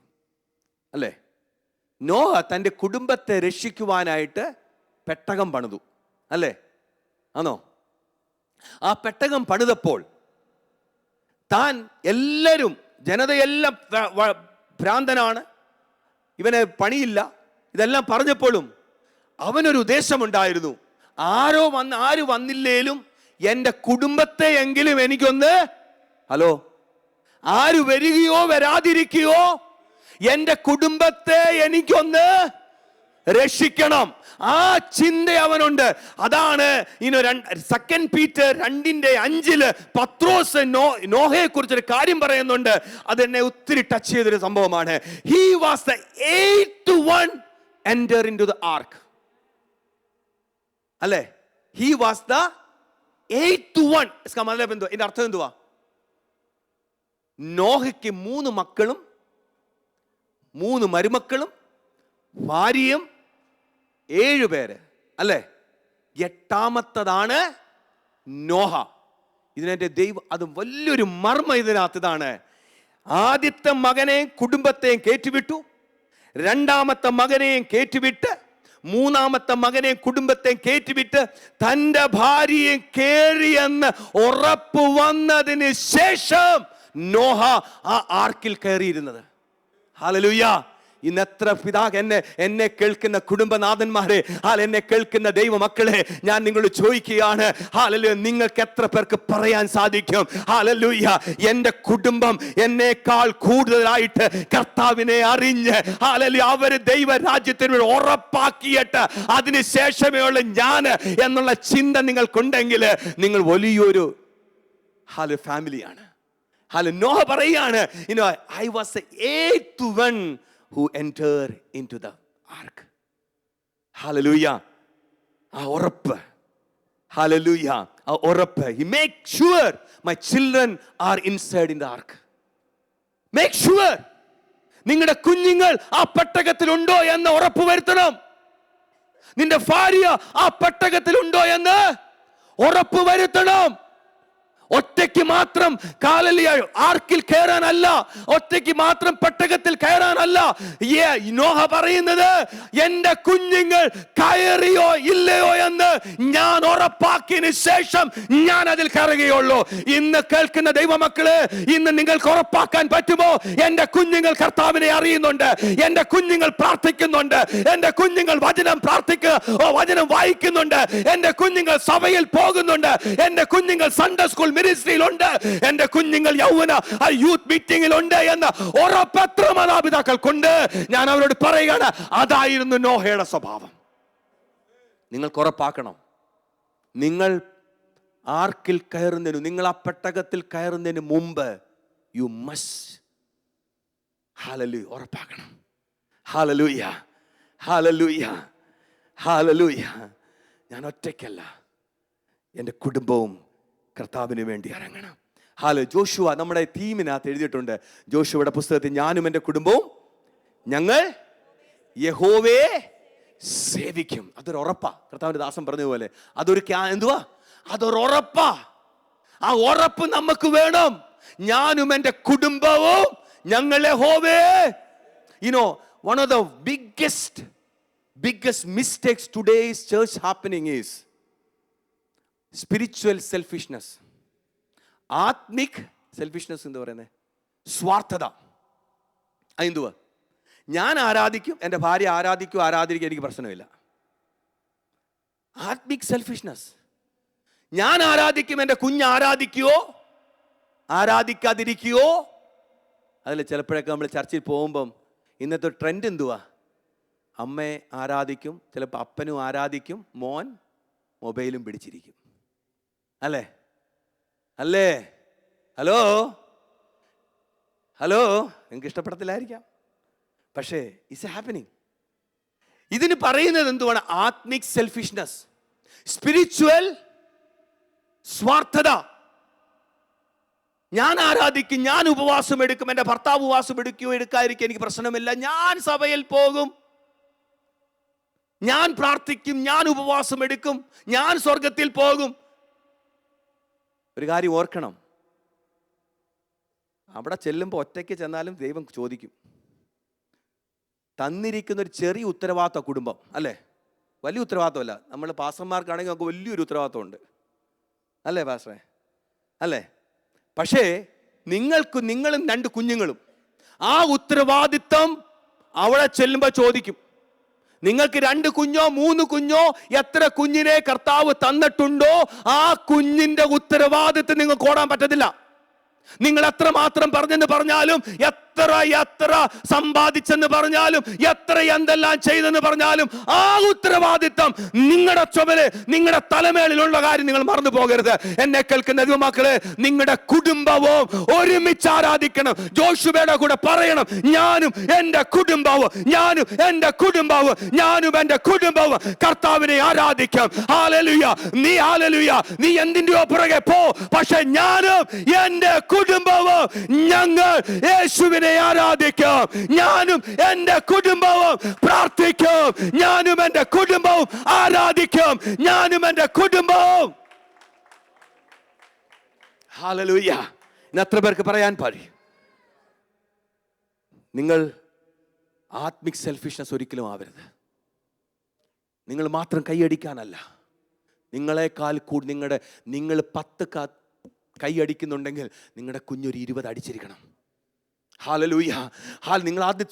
അല്ലേ, നോഹ തൻ്റെ കുടുംബത്തെ രക്ഷിക്കുവാനായിട്ട് പെട്ടകം പണിതു, അല്ലേ? ആണോ? ആ പെട്ടകം പണിതപ്പോൾ താൻ എല്ലാവരും, ജനതയെല്ലാം ഭ്രാന്തനാണ്, ഇവന് പണിയില്ല, ഇതെല്ലാം പറഞ്ഞപ്പോഴും അവനൊരു ഉദ്ദേശമുണ്ടായിരുന്നു. ആര് വന്നില്ലേലും എൻ്റെ കുടുംബത്തെ എങ്കിലും എനിക്കൊന്ന്, ആര് വരികയോ വരാതിരിക്കുകയോ എൻ്റെ കുടുംബത്തെ എനിക്കൊന്ന് രക്ഷിക്കണം. ആ ചിന്ത അവനുണ്ട്. അതാണ് 2 പീറ്റർ 2:5 പത്രോസ് നോഹയെ കുറിച്ചൊരു കാര്യം പറയുന്നുണ്ട്. അതെന്നെ ഒത്തിരി ടച്ച് ചെയ്തൊരു സംഭവമാണ്. He was the 8th one enter into the ark. അല്ലേ? He was the 8th one. ഇതിന്റെ അർത്ഥം എന്തുവാ? നോഹയ്ക്ക് 3 മക്കളും 3 മരുമക്കളും ഭാര്യയും 7 പേര്, അല്ലേ? 8ാമത്തതാണ് നോഹ. ഇതിനെ ദൈവം, അത് വലിയൊരു മർമ്മം ഇതിനകത്ത് ഇതാണ്. ആദ്യത്തെ മകനെയും കുടുംബത്തെയും കയറ്റിവിട്ടു, 2ാമത്തെ മകനെയും കയറ്റിവിട്ട്, 3ാമത്തെ മകനെയും കുടുംബത്തെയും കയറ്റിവിട്ട് തൻ്റെ ഭാര്യയെ കേറിയെന്ന് ഉറപ്പ് വന്നതിന് ശേഷം നോഹ ആ ആർക്കിൽ കയറിയിരുന്നത്. ഹല്ലേലൂയ. ഇന്ന് എത്ര എന്നെ കേൾക്കുന്ന കുടുംബനാഥന്മാരെ, എന്നെ കേൾക്കുന്ന ദൈവമക്കളെ, ഞാൻ നിങ്ങളോട് ചോദിക്കുകയാണ്, ഹല്ലേലൂയ, നിങ്ങൾക്ക് എത്ര പേർക്ക് പറയാൻ സാധിക്കും, ഹല്ലേലൂയ, എന്റെ കുടുംബം എന്നേക്കാൾ കൂടുതലായിട്ട് കർത്താവിനെ അറിഞ്ഞ്, ഹല്ലേലൂയ, അവര് ദൈവരാജ്യത്തിന് ഉറപ്പാക്കിയിട്ട് അതിനുശേഷമേ ഉള്ളൂ ഞാൻ എന്നുള്ള ചിന്ത നിങ്ങൾക്കുണ്ടെങ്കിൽ നിങ്ങൾ വലിയൊരു ഫാമിലിയാണ്. നോഹ പറയാണ്, I was the 8th one who entered into the ark. Hallelujah. ആ ഉറപ്പ്, hallelujah, ആ ഉറപ്പ്. He make sure my children are inside in the ark. Make sure നിങ്ങളുടെ കുഞ്ഞുങ്ങൾ ആ പെട്ടകത്തിലുണ്ടോ എന്ന് ഉറപ്പ് വരുത്തണം. നിന്റെ ഭാര്യ ആ പെട്ടകത്തിലുണ്ടോ എന്ന് ഉറപ്പ് വരുത്തണം. ഒറ്റയ്ക്ക് മാത്രം ആർക്കിൽ കയറാനല്ല, ഒറ്റയ്ക്ക് മാത്രം പെട്ടകത്തിൽ കയറാനല്ല. നോഹ പറയുന്നത്, എന്റെ കുഞ്ഞുങ്ങൾ കയറിയോ ഇല്ലയോ എന്ന് ഞാൻ ഉറപ്പാക്കിയതിന് ശേഷം ഞാൻ അതിൽ കയറുകയുള്ളൂ. ഇന്ന് കേൾക്കുന്ന ദൈവമക്കള്, ഇന്ന് നിങ്ങൾക്ക് ഉറപ്പാക്കാൻ പറ്റുമോ? എന്റെ കുഞ്ഞുങ്ങൾ കർത്താവിനെ അറിയുന്നുണ്ട്, എന്റെ കുഞ്ഞുങ്ങൾ പ്രാർത്ഥിക്കുന്നുണ്ട്, എന്റെ കുഞ്ഞുങ്ങൾ വചനം വായിക്കുന്നുണ്ട്, എന്റെ കുഞ്ഞുങ്ങൾ സഭയിൽ പോകുന്നുണ്ട്, എന്റെ കുഞ്ഞുങ്ങൾ സൺഡേ സ്കൂൾ മിനിസ്ട്രിയിലുണ്ട്, എന്റെ കുഞ്ഞുങ്ങൾ യൗവന യൂത്ത് മീറ്റിംഗിലുണ്ട് എന്ന് ഉറപ്പെത്ര മാതാപിതാക്കൾക്കുണ്ട്. ഞാൻ അവരോട് പറയുകയാണ്, അതായിരുന്നു നോഹയുടെ സ്വഭാവം. നിങ്ങൾക്ക് ഉറപ്പാക്കണം, നിങ്ങൾ ആർക്കിൽ കയറുന്നതിന്, നിങ്ങൾ ആ പെട്ടകത്തിൽ കയറുന്നതിന് മുമ്പ് യു മസ്റ്റ് ഹല്ലേലൂയ ഉറപ്പാക്കണം. Hallelujah, hallelujah, hallelujah. ഞാൻ ഒറ്റയ്ക്കല്ല, എൻ്റെ കുടുംബവും കർത്താവിന് വേണ്ടി ഇറങ്ങണം. ജോഷുവ നമ്മുടെ തീമിനകത്ത് എഴുതിയിട്ടുണ്ട്, ജോഷുവയുടെ പുസ്തകത്തിൽ, ഞാനും എൻ്റെ കുടുംബവും ഞങ്ങൾ യഹോവയെ സേവിക്കും. അതൊരു ഉറപ്പാ. കർത്താവിന്റെ ദാസൻ പറഞ്ഞതുപോലെ അതൊരു ഉറപ്പാ. ആ ഉറപ്പ് നമുക്ക് വേണം. ഞാനും എൻ്റെ കുടുംബവും ഞങ്ങൾ യഹോവയെ. One of the biggest mistakes today's church happening is spiritual selfishness. ആത്മിക് സെൽഫിഷ്നെസ് എന്ന് പറയുന്നത് സ്വാർത്ഥത. എന്തുവാ? ഞാൻ ആരാധിക്കും, എൻ്റെ ഭാര്യ ആരാധിക്കും, എനിക്ക് പ്രശ്നമില്ല. ആത്മിക് സെൽഫിഷ്നെസ്. ഞാൻ ആരാധിക്കും, എൻ്റെ കുഞ്ഞ് ആരാധിക്കുകയോ ആരാധിക്കാതിരിക്കുകയോ. അതിൽ ചിലപ്പോഴൊക്കെ നമ്മൾ ചർച്ചിൽ പോകുമ്പം ഇന്നത്തെ ട്രെൻഡ് എന്തുവാ? അമ്മയെ ആരാധിക്കും, ചിലപ്പോൾ അപ്പനും ആരാധിക്കും, മോൻ മൊബൈലും പിടിച്ചിരിക്കും. അല്ലേ? ഹലോ നിങ്ങൾക്ക് ഇഷ്ടപ്പെടത്തില്ലായിരിക്കാം, പക്ഷേ ഇറ്റ്സ് ഹാപ്പനിങ്. ഇതിന് പറയുന്നത് എന്തുവാണ്? ആത്മിക് സെൽഫിഷ്നെസ്, സ്പിരിച്വൽ സ്വാർത്ഥത. ഞാൻ ആരാധിക്കും, ഞാൻ ഉപവാസം എടുക്കും, എൻ്റെ ഭർത്താവ് ഉപവാസം എടുക്കാതിരിക്കും, എനിക്ക് പ്രശ്നമില്ല, ഞാൻ സഭയിൽ പോകും, ഞാൻ പ്രാർത്ഥിക്കും, ഞാൻ ഉപവാസം എടുക്കും, ഞാൻ സ്വർഗത്തിൽ പോകും. ഒരു കാര്യം ഓർക്കണം, അവിടെ ചെല്ലുമ്പോൾ ഒറ്റയ്ക്ക് ചെന്നാലും ദൈവം ചോദിക്കും. തന്നിരിക്കുന്ന ഒരു ചെറിയ ഉത്തരവാദിത്വ കുടുംബം, അല്ലേ? വലിയ ഉത്തരവാദിത്വമല്ല. നമ്മൾ പാസ്റ്റർമാർക്കാണെങ്കിൽ നമുക്ക് വലിയൊരു ഉത്തരവാദിത്വമുണ്ട്, അല്ലേ പാസ്റ്ററെ? അല്ലേ? പക്ഷേ നിങ്ങളും 2 കുഞ്ഞുങ്ങളും ആ ഉത്തരവാദിത്വം അവിടെ ചെല്ലുമ്പോൾ ചോദിക്കും. നിങ്ങൾക്ക് 2 കുഞ്ഞോ 3 കുഞ്ഞോ എത്ര കുഞ്ഞിനെ കർത്താവ് തന്നിട്ടുണ്ടോ ആ കുഞ്ഞിന്റെ ഉത്തരവാദിത്വം നിങ്ങൾക്ക് ഓടാൻ പറ്റത്തില്ല. നിങ്ങൾ എത്ര മാത്രം പറഞ്ഞെന്ന് പറഞ്ഞാലും, എത്ര സമ്പാദിച്ചെന്ന് പറഞ്ഞാലും, എത്ര എന്തെല്ലാം ചെയ്തെന്ന് പറഞ്ഞാലും, ആ ഉത്തരവാദിത്വം നിങ്ങളുടെ ചുമല്, നിങ്ങളുടെ തലമേലിലുള്ള കാര്യം നിങ്ങൾ മറന്നു പോകരുത്. എന്നെ കേൾക്കുന്ന ദൈവമക്കളെ, നിങ്ങളുടെ കുടുംബവും ഒരുമിച്ച് ആരാധിക്കണം. ജോഷുവയുടെ കൂടെ പറയണം, ഞാനും എൻ്റെ കുടുംബവും കർത്താവിനെ ആരാധിക്കാം. ഹല്ലേലൂയ. നീ എന്തിന്റെയോ പുറകെ പോ, പക്ഷെ ഞാനും എൻ്റെ കുടുംബവും ഞങ്ങൾ യേശുവിനെ ആരാധിക്കും. ഞാനും എൻ്റെ കുടുംബവും പ്രാർത്ഥിക്കും. ഞാനും എൻ്റെ കുടുംബവും ആരാധിക്കും. ഞാനും എൻ്റെ കുടുംബവും. ഹല്ലേലൂയ. ഇന്ന് എത്ര പേർക്ക് പറയാൻ കഴിയും? നിങ്ങൾ ആത്മിക് സെൽഫിഷ്നെസ് ഒരിക്കലും ആവരുത്. നിങ്ങൾ മാത്രം കൈയടിക്കാനല്ല, നിങ്ങളെക്കാൾ കൂടി നിങ്ങൾ 10 കൈയടിക്കുന്നുണ്ടെങ്കിൽ നിങ്ങളുടെ കുഞ്ഞൊരു 20 അടിച്ചിരിക്കണം. ഹല്ലേലൂയ. നിങ്ങൾ ആദ്യം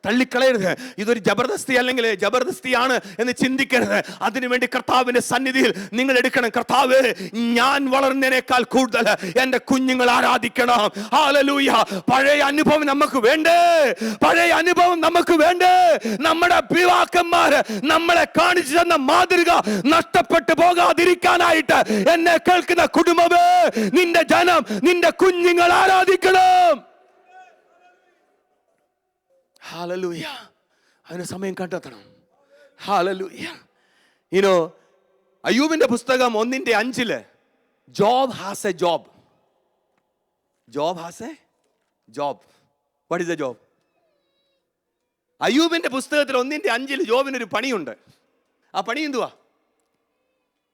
തള്ളിക്കളയരുത്. ഇതൊരു ജബർദസ്തി അല്ലെങ്കിൽ ജബർദസ്തിയാണ് എന്ന് ചിന്തിക്കരുത്. അതിനുവേണ്ടി കർത്താവിന്റെ സന്നിധിയിൽ നിങ്ങൾ എടുക്കണം. കർത്താവ്, ഞാൻ വളർന്നതിനേക്കാൾ കൂടുതൽ എൻ്റെ കുഞ്ഞുങ്ങൾ ആരാധിക്കണം. ഹല്ലേലൂയ. പഴയ അനുഭവം നമുക്ക് വേണ്ടേ? പഴയ അനുഭവം നമുക്ക് വേണ്ടേ? നമ്മുടെ പിതാക്കന്മാർ നമ്മളെ കാണിച്ചു തന്ന മാതൃക നഷ്ടപ്പെട്ടു പോകാതിരിക്കാനായിട്ട് എന്നെ കേൾക്കുന്ന കുടുംബമേ, നിന്റെ ജനം, നിന്റെ കുഞ്ഞുങ്ങൾ ആരാധിക്കണം. ഹല്ലേലൂയ. അതിന് സമയം കണ്ടെത്തണം. ഹല്ലേലൂയ. അയ്യൂബിന്റെ പുസ്തകം 1:5 Job has a job. Job has a job. What is a job? അയ്യൂബിന്റെ പുസ്തകത്തിൽ 1:5 ജോബിനൊരു പണിയുണ്ട്. ആ പണി എന്തുവാ?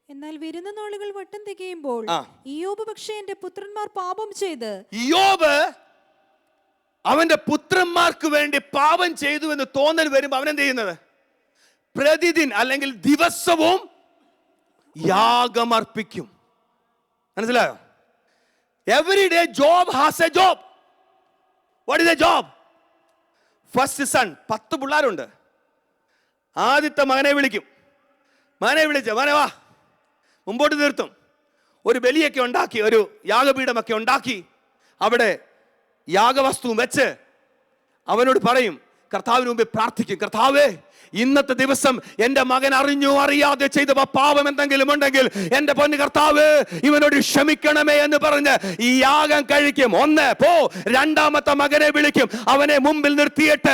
എന്നാൽ വരുന്ന നാളുകൾ വട്ടം തികയുമ്പോൾ ഇയ്യോബ് പക്ഷേ എന്റെ പുത്രന്മാർ പാപം ചെയ്ത്. ഇയ്യോബ് അവന്റെ പുത്രന്മാർക്ക് വേണ്ടി പാപം ചെയ്തു എന്ന് തോന്നൽ വരുമ്പോൾ അവൻ എന്ത് ചെയ്യുന്നത്? പ്രതിദിൻ അല്ലെങ്കിൽ ദിവസവും യാഗമർപ്പിക്കും. മനസ്സിലായോ? Every day Job has a job. What is a job? First son, 10 പിള്ളേരുണ്ട്. ആദ്യത്തെ മകനെ വിളിക്കും. മകനെ വിളിച്ച്, മകനെ വാ, മുമ്പോട്ട് നിർത്തും. ഒരു ബലിയൊക്കെ ഉണ്ടാക്കി, ഒരു യാഗപീഠമൊക്കെ ഉണ്ടാക്കി അവിടെ യാഗവസ്തു വെച്ച് അവനോട് പറയും, കർത്താവിന് മുമ്പിൽ പ്രാർത്ഥിക്കും, കർത്താവേ, ഇന്നത്തെ ദിവസം എൻ്റെ മകൻ അറിഞ്ഞോ അറിയാതെ ചെയ്ത പാപം എന്തെങ്കിലും ഉണ്ടെങ്കിൽ എൻ്റെ പൊന്നു കർത്താവ് ഇവനോട് ക്ഷമിക്കണമേ എന്ന് പറഞ്ഞ് ഈ യാഗം കഴിക്കും. പോ. രണ്ടാമത്തെ മകനെ വിളിക്കും. അവനെ മുമ്പിൽ നിർത്തിയിട്ട്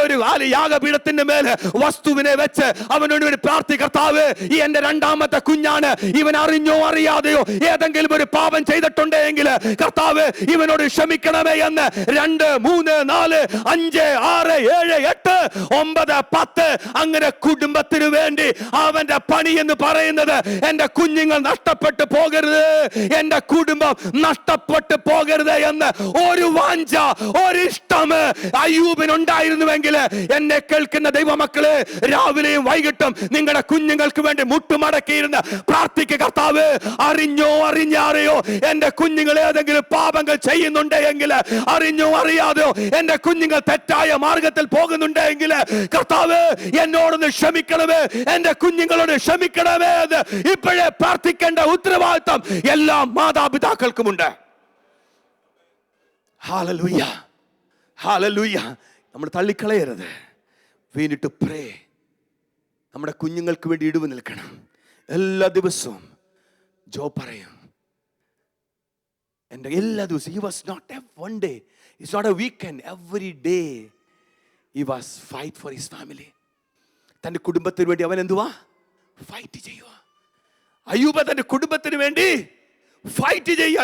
ഒരു യാഗപീഠത്തിന്റെ മേലെ വസ്തുവിനെ വെച്ച് അവനോട് പ്രാർത്ഥി, കർത്താവ്, ഈ എൻ്റെ രണ്ടാമത്തെ കുഞ്ഞാണ്, ഇവൻ അറിഞ്ഞോ അറിയാതെയോ ഏതെങ്കിലും ഒരു പാപം ചെയ്തിട്ടുണ്ടെങ്കിൽ കർത്താവ് ഇവനോട് ക്ഷമിക്കണമേ എന്ന് 2, 3, 4, 5, 6, 7, 8, 9, 10 അങ്ങനെ കുടുംബത്തിന് വേണ്ടി അവന്റെ പണി എന്ന് പറയുന്നത് എന്റെ കുഞ്ഞുങ്ങൾ നഷ്ടപ്പെട്ടു പോകരുത്, എന്റെ കുടുംബം നഷ്ടപ്പെട്ടു പോകരുത് എന്ന് ഒരു വാഞ്ച, ഒരിഷ്ടം അയ്യൂബിനുണ്ടായിരുന്നുവെങ്കിൽ എന്നെ കേൾക്കുന്ന ദൈവമക്കളെ, രാവിലെയും വൈകിട്ടും നിങ്ങളുടെ കുഞ്ഞുങ്ങൾക്ക് വേണ്ടി മുട്ടുമടക്കിയിരുന്ന് പ്രാർത്ഥിക്കുക, കർത്താവ്, അറിഞ്ഞോ അറിഞ്ഞാരെയോ എന്റെ കുഞ്ഞുങ്ങൾ ഏതെങ്കിലും പാപങ്ങൾ ചെയ്യുന്നുണ്ടെങ്കിൽ, അറിഞ്ഞോ അറിയാതെയോ എന്റെ കുഞ്ഞുങ്ങൾ തെറ്റായ മാർഗത്തിൽ പോകുന്നുണ്ടെങ്കിൽ കർത്താവ് എന്നോടൊന്ന് ക്ഷമിക്കണമേ, എന്റെ കുഞ്ഞുങ്ങളോട് ക്ഷമിക്കണമേ എന്ന് ഇപ്പോഴേ പ്രാർത്ഥിക്കേണ്ട ഉത്തരവാദിത്തം എല്ലാ മാതാപിതാക്കൾക്കുമുണ്ട്. Hallelujah, hallelujah. നമ്മൾ തള്ളിക്കളയരുത്. We need to pray. നമ്മുടെ കുഞ്ഞുങ്ങൾക്ക് വേണ്ടി ഇടിവ് നിൽക്കണം. എല്ലാ ദിവസവും ജോബ് പറയും, എൻ്റെ എല്ലാ ദിവസവും, he was not a one day, it's not a weekend, every day he was fight for his family. തന്റെ കുടുംബത്തിന് വേണ്ടി അവൻ എന്തുവാ? ഫൈറ്റ് ചെയ്യുക. അയ്യൂബ തന്റെ കുടുംബത്തിന് വേണ്ടി ഫൈറ്റ് ചെയ്യുക.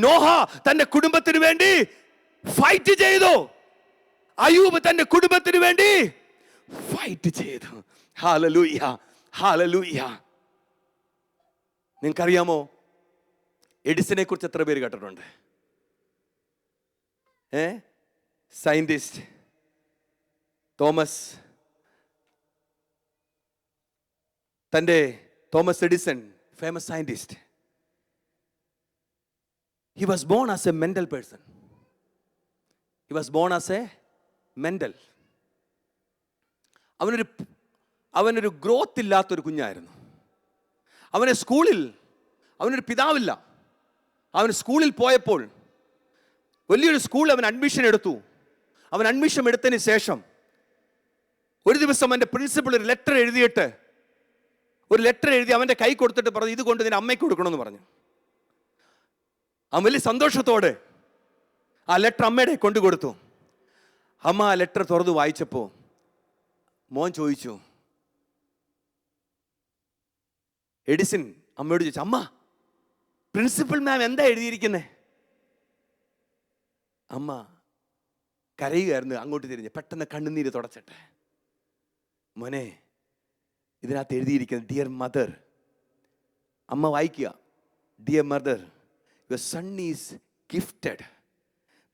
നോഹ തന്റെ കുടുംബത്തിന് വേണ്ടി ഫൈറ്റ് ചെയ്തു. അയ്യൂബ് തന്റെ കുടുംബത്തിന് വേണ്ടി ഫൈറ്റ് ചെയ്തു. Hallelujah, hallelujah. നിങ്ങൾക്കറിയാമോ എഡിസനെ കുറിച്ച് എത്ര പേര് കേട്ടിട്ടുണ്ട്? Scientist Thomas Edison, famous scientist. He was born as a mental person. He was born as a mental. അവനൊരു ഗ്രോത്ത് ഇല്ലാത്തൊരു കുഞ്ഞായിരുന്നു. അവനൊരു പിതാവില്ല. അവൻ സ്കൂളിൽ പോയപ്പോൾ വലിയൊരു സ്കൂളിൽ അവൻ അഡ്മിഷൻ എടുത്തു. അവൻ അഡ്മിഷൻ എടുത്തതിന് ശേഷം ഒരു ദിവസം അവൻ്റെ പ്രിൻസിപ്പൾ ഒരു ലെറ്റർ എഴുതി അവൻ്റെ കൈ കൊടുത്തിട്ട് പറഞ്ഞു, ഇത് കൊണ്ട് നിന്റെ അമ്മയ്ക്ക് കൊടുക്കണമെന്ന് പറഞ്ഞു. അവൻ വലിയ സന്തോഷത്തോടെ ആ ലെറ്റർ അമ്മയുടെ കൊണ്ടു കൊടുത്തു. അമ്മ ആ ലെറ്റർ തുറന്ന് വായിച്ചപ്പോൾ മോൻ ചോദിച്ചു, എഡിസൺ അമ്മയോട് ചോദിച്ചു, അമ്മ, പ്രിൻസിപ്പൽ മാം എന്താ എഴുതിയിരിക്കുന്നേ? അമ്മ കരയുകയായിരുന്നു. അങ്ങോട്ട് തിരിഞ്ഞ് പെട്ടെന്ന് കണ്ണുനീര് തുടച്ചിട്ടെ, മോനെ, ഇതിനകത്ത് എഴുതിയിരിക്കുന്നത് ഡിയർ മദർ. അമ്മ വായിക്കുക, dear mother, your son is gifted.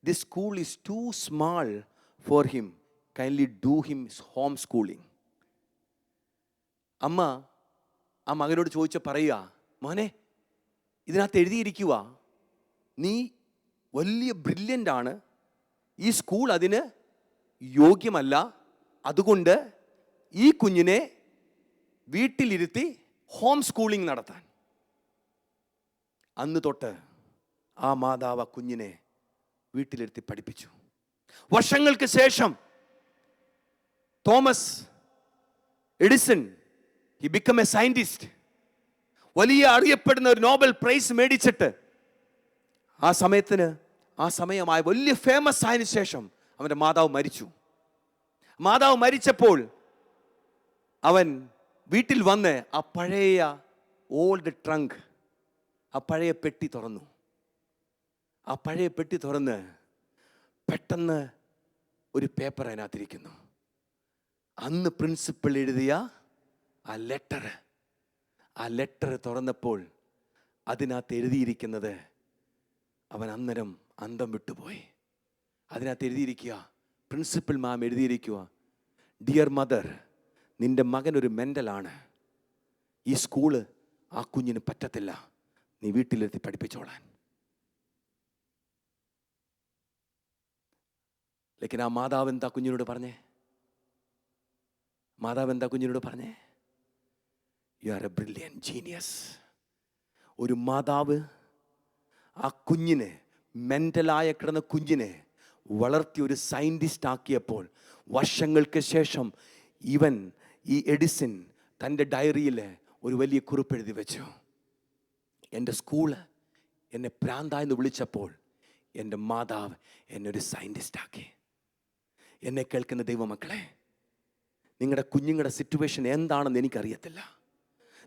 This school is too small for him. Kindly do him home schooling. അമ്മ ആ മകനോട് ചോദിച്ച പറയുക, മോനെ, ഇതിനകത്ത് എഴുതിയിരിക്കുക, നീ വലിയ ബ്രില്യൻ്റ് ആണ്, ഈ സ്കൂൾ അതിന് യോഗ്യമല്ല, അതുകൊണ്ട് ഈ കുഞ്ഞിനെ വീട്ടിലിരുത്തി ഹോം സ്കൂളിംഗ് നടത്താൻ. അന്ന് തൊട്ട് ആ മാതാവ് ആ കുഞ്ഞിനെ വീട്ടിലിരുത്തി പഠിപ്പിച്ചു. വർഷങ്ങൾക്ക് ശേഷം Thomas Edison he become A scientist. വലിയ അറിയപ്പെടുന്ന ഒരു നോബൽ പ്രൈസ് മേടിച്ചിട്ട് ആ സമയമായ വലിയ ഫേമസ് ആയതിനു ശേഷം അവൻ്റെ മാതാവ് മരിച്ചു. മാതാവ് മരിച്ചപ്പോൾ അവൻ വീട്ടിൽ വന്ന് ആ പഴയ ഓൾഡ് ട്രങ്ക്, ആ പഴയ പെട്ടി തുറന്നു. ആ പഴയ പെട്ടി തുറന്ന് പെട്ടെന്ന് ഒരു പേപ്പർ അതിനകത്തിരിക്കുന്നു. അന്ന് പ്രിൻസിപ്പൽ എഴുതിയ ആ ലെറ്റർ തുറന്നപ്പോൾ അതിനകത്ത് എഴുതിയിരിക്കുന്നത്, അവൻ അന്നേരം അന്തം വിട്ടുപോയി. അതിനകത്ത് എഴുതിയിരിക്കുക, പ്രിൻസിപ്പൽ മാം എഴുതിയിരിക്കുക, ഡിയർ മദർ, നിന്റെ മകൻ ഒരു മെൻ്റലാണ്, ഈ സ്കൂള് ആ കുഞ്ഞിന് പറ്റത്തില്ല, നീ വീട്ടിലെത്തി പഠിപ്പിച്ചോളാൻ. ലേക്കിൻ ആ മാതാവ് എന്താ കുഞ്ഞിനോട് പറഞ്ഞേ? You are A brilliant genius. ഒരു മാതാവ് ആ കുഞ്ഞിനെ, മെൻ്റലായ കിടന്ന കുഞ്ഞിനെ വളർത്തി ഒരു സയൻറ്റിസ്റ്റ് ആക്കിയപ്പോൾ വർഷങ്ങൾക്ക് ശേഷം ഈ എഡിസൺ തൻ്റെ ഡയറിയിൽ ഒരു വലിയ കുറിപ്പ് എഴുതി വെച്ചു. എൻ്റെ സ്കൂള് എന്നെ പ്രാന്തായെന്ന് വിളിച്ചപ്പോൾ എൻ്റെ മാതാവ് എന്നെ ഒരു സയൻറ്റിസ്റ്റ് ആക്കി. എന്നെ കേൾക്കുന്ന ദൈവമക്കളെ, നിങ്ങളുടെ കുഞ്ഞുങ്ങളുടെ സിറ്റുവേഷൻ എന്താണെന്ന് എനിക്കറിയത്തില്ല,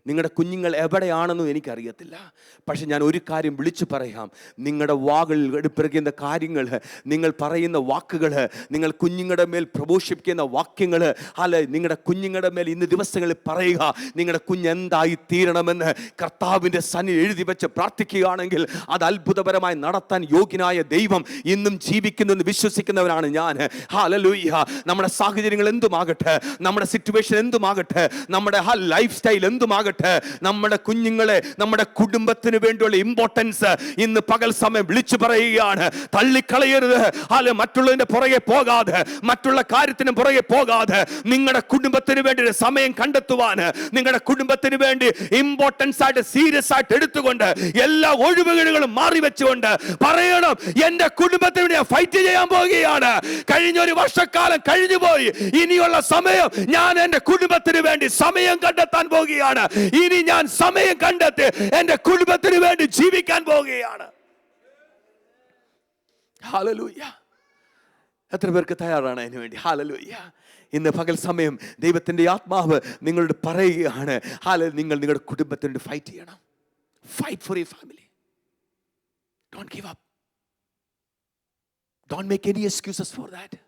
നിങ്ങളുടെ കുഞ്ഞുങ്ങൾ എവിടെയാണെന്നും എനിക്കറിയത്തില്ല. പക്ഷെ ഞാൻ ഒരു കാര്യം വിളിച്ചു പറയാം, നിങ്ങളുടെ വാകളിൽ എടുപ്പിറക്കുന്ന കാര്യങ്ങൾ, നിങ്ങൾ പറയുന്ന വാക്കുകൾ, നിങ്ങൾ കുഞ്ഞുങ്ങളുടെ മേൽ പ്രഘോഷിപ്പിക്കുന്ന വാക്യങ്ങൾ, അല്ലെ നിങ്ങളുടെ കുഞ്ഞുങ്ങളുടെ മേൽ ഇന്ന് ദിവസങ്ങളിൽ പറയുക, നിങ്ങളുടെ കുഞ്ഞ് എന്തായി തീരണമെന്ന് കർത്താവിൻ്റെ സന്നിധിയിൽ എഴുതി വെച്ച് പ്രാർത്ഥിക്കുകയാണെങ്കിൽ അത് അത്ഭുതപരമായി നടത്താൻ യോഗ്യനായ ദൈവം ഇന്നും ജീവിക്കുന്നെന്ന് വിശ്വസിക്കുന്നവരാണ് ഞാൻ. ഹല്ലേലൂയ. നമ്മുടെ സാഹചര്യങ്ങൾ എന്തുമാകട്ടെ, നമ്മുടെ സിറ്റുവേഷൻ എന്തുമാകട്ടെ, നമ്മുടെ ലൈഫ് സ്റ്റൈൽ എന്തുമാകട്ടെ, നമ്മുടെ കുഞ്ഞുങ്ങളെ, നമ്മുടെ കുടുംബത്തിന് വേണ്ടിയുള്ള ഇമ്പോർട്ടൻസ് ഇന്ന് പകൽ സമയം വിളിച്ചു പറയുകയാണ്. തള്ളിക്കളയരുത്. അല്ലെ മറ്റുള്ളതിന്റെ പുറകെ പോകാതെ, മറ്റുള്ള കാര്യത്തിന് പുറകെ പോകാതെ, നിങ്ങളുടെ കുടുംബത്തിന് വേണ്ടി ഒരു സമയം കണ്ടെത്തുവാൻ, നിങ്ങളുടെ കുടുംബത്തിന് വേണ്ടി ഇമ്പോർട്ടൻസ് ആയിട്ട് സീരിയസ് ആയിട്ട് എടുത്തുകൊണ്ട് എല്ലാ ഒഴിവുകളും മാറി വെച്ചുകൊണ്ട് പറയണം, എന്റെ കുടുംബത്തിന് വേണ്ടി ഞാൻ ഫൈറ്റ് ചെയ്യാൻ പോവുകയാണ്. കഴിഞ്ഞ ഒരു വർഷക്കാലം കഴിഞ്ഞുപോയി, ഇനിയുള്ള സമയം ഞാൻ എന്റെ കുടുംബത്തിന് വേണ്ടി സമയം കണ്ടെത്താൻ പോവുകയാണ്. ഇനി ഞാൻ സമയം കണ്ടെത്തി എന്റെ കുടുംബത്തിന് വേണ്ടി ജീവിക്കാൻ പോവുകയാണ്. ഹല്ലേലൂയ. എത്ര പേർക്ക് തയ്യാറാണ് അതിനു വേണ്ടി? ഹല്ലേലൂയ. ഇന്ന് പകൽ സമയം ദൈവത്തിന്റെ ആത്മാവ് നിങ്ങളോട് പറയുകയാണ്, നിങ്ങൾ നിങ്ങളുടെ കുടുംബത്തിന് വേണ്ടി ഫൈറ്റ് ചെയ്യണം. Fight for your family. Don't give up. Don't make any excuses for that.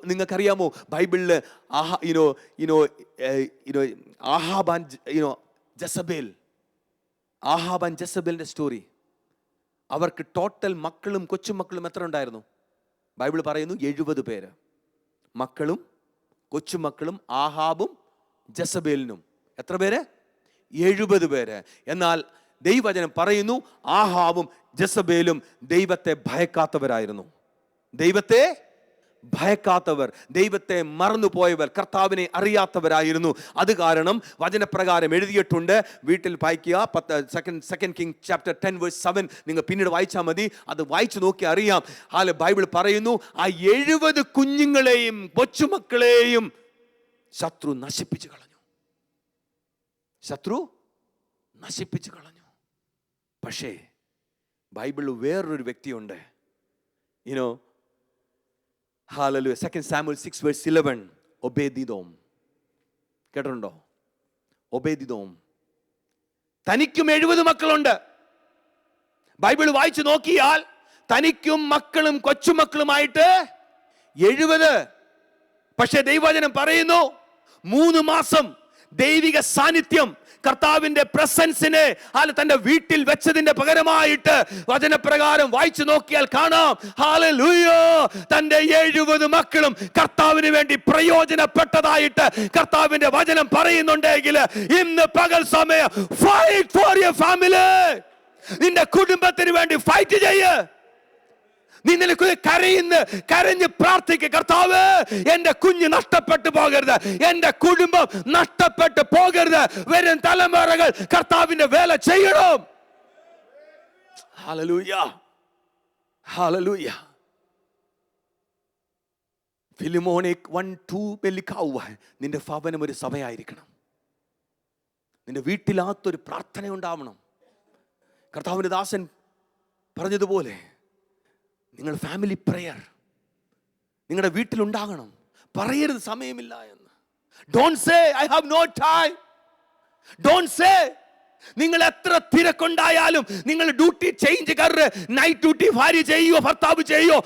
നിങ്ങൾക്കറിയാമോ ബൈബിളിൽ ആഹാബ് ആൻഡ് ജസബേലിന്റെ സ്റ്റോറി. അവർക്ക് ടോട്ടൽ മക്കളും കൊച്ചുമക്കളും എത്ര ഉണ്ടായിരുന്നു? ബൈബിൾ പറയുന്നു 70 പേര്. മക്കളും കൊച്ചുമക്കളും ആഹാബും ജസബേലിനും എത്ര പേര്? 70 പേര്. എന്നാൽ ദൈവവചനം പറയുന്നു ആഹാബും ജസബേലും ദൈവത്തെ ഭയക്കാത്തവരായിരുന്നു. ദൈവത്തെ ഭയക്കാത്തവർ, ദൈവത്തെ മറന്നുപോയവർ, കർത്താവിനെ അറിയാത്തവരായിരുന്നു. അത് കാരണം വചനപ്രകാരം എഴുതിയിട്ടുണ്ട്. വീട്ടിൽ വായിക്കുക, 2 Kings chapter 10 verse 7 നിങ്ങൾ പിന്നീട് വായിച്ചാൽ മതി. അത് വായിച്ചു നോക്കി അറിയാം. ബൈബിൾ പറയുന്നു ആ 70 കുഞ്ഞുങ്ങളെയും കൊച്ചുമക്കളെയും ശത്രു നശിപ്പിച്ചു കളഞ്ഞു. പക്ഷേ ബൈബിളിൽ വേറൊരു വ്യക്തിയുണ്ട്. Hallelujah. 2 Samuel 6 verse 11. ഒബേദിദോം. കേട്ടിട്ടുണ്ടോ? ഒബേദിദോം. തനിക്കും 70 മക്കളുണ്ട്. ബൈബിൾ വായിച്ചു നോക്കിയാൽ തനിക്കും മക്കളും കൊച്ചുമക്കളുമായിട്ട് 70. പക്ഷേ ദൈവവചനം പറയുന്നു 3 മാസം ദൈവിക സാന്നിധ്യം, കർത്താവിന്റെ പ്രസൻസിനെ തന്റെ വീട്ടിൽ വെച്ചതിന്റെ പകരമായിട്ട് വചനപ്രകാരം വായിച്ചു നോക്കിയാൽ കാണാം, ഹല്ലേലൂയ, തന്റെ 70 മക്കളും കർത്താവിന് വേണ്ടി പ്രയോജനപ്പെട്ടതായിട്ട് കർത്താവിന്റെ വചനം പറയുന്നുണ്ടെങ്കിൽ ഇന്ന് പകൽ സമയം ഫൈറ്റ് ഫോർ യുവർ ഫാമിലി. നിന്റെ കുടുംബത്തിന് വേണ്ടി ഫൈറ്റ് ചെയ്യ്. നീ നിനക്ക് കരഞ്ഞ് പ്രാർത്ഥിക്കുക, കർത്താവ് എന്റെ കുഞ്ഞ് നഷ്ടപ്പെട്ടു പോകരുത്, എന്റെ കുടുംബം നഷ്ടപ്പെട്ടു പോകരുത്, വരും തലമുറകൾ കർത്താവിന്റെ വേല ചെയ്യണം. ഹല്ലേലൂയ, ഹല്ലേലൂയ. ഫിലിമോനെ 1:2 വെല്ലിക്കാവുക. നിന്റെ ഭവനം ഒരു സഭയായിരിക്കണം. നിന്റെ വീട്ടിലകത്തൊരു പ്രാർത്ഥന ഉണ്ടാവണം. കർത്താവിന്റെ ദാസൻ പറഞ്ഞതുപോലെ നിങ്ങൾ ഫാമിലി പ്രെയർ നിങ്ങളുടെ വീട്ടിലുണ്ടാകണം. പറയരുത് സമയമില്ല എന്ന്. Don't say I have no time. Don't say. നിങ്ങൾ എത്ര തിരക്കുണ്ടായാലും നിങ്ങൾ ഡ്യൂട്ടി ചേഞ്ച് കറ്, നൈറ്റ് ഡ്യൂട്ടി ഭാര്യ ചെയ്യോ ഭർത്താവ് ചെയ്യോ,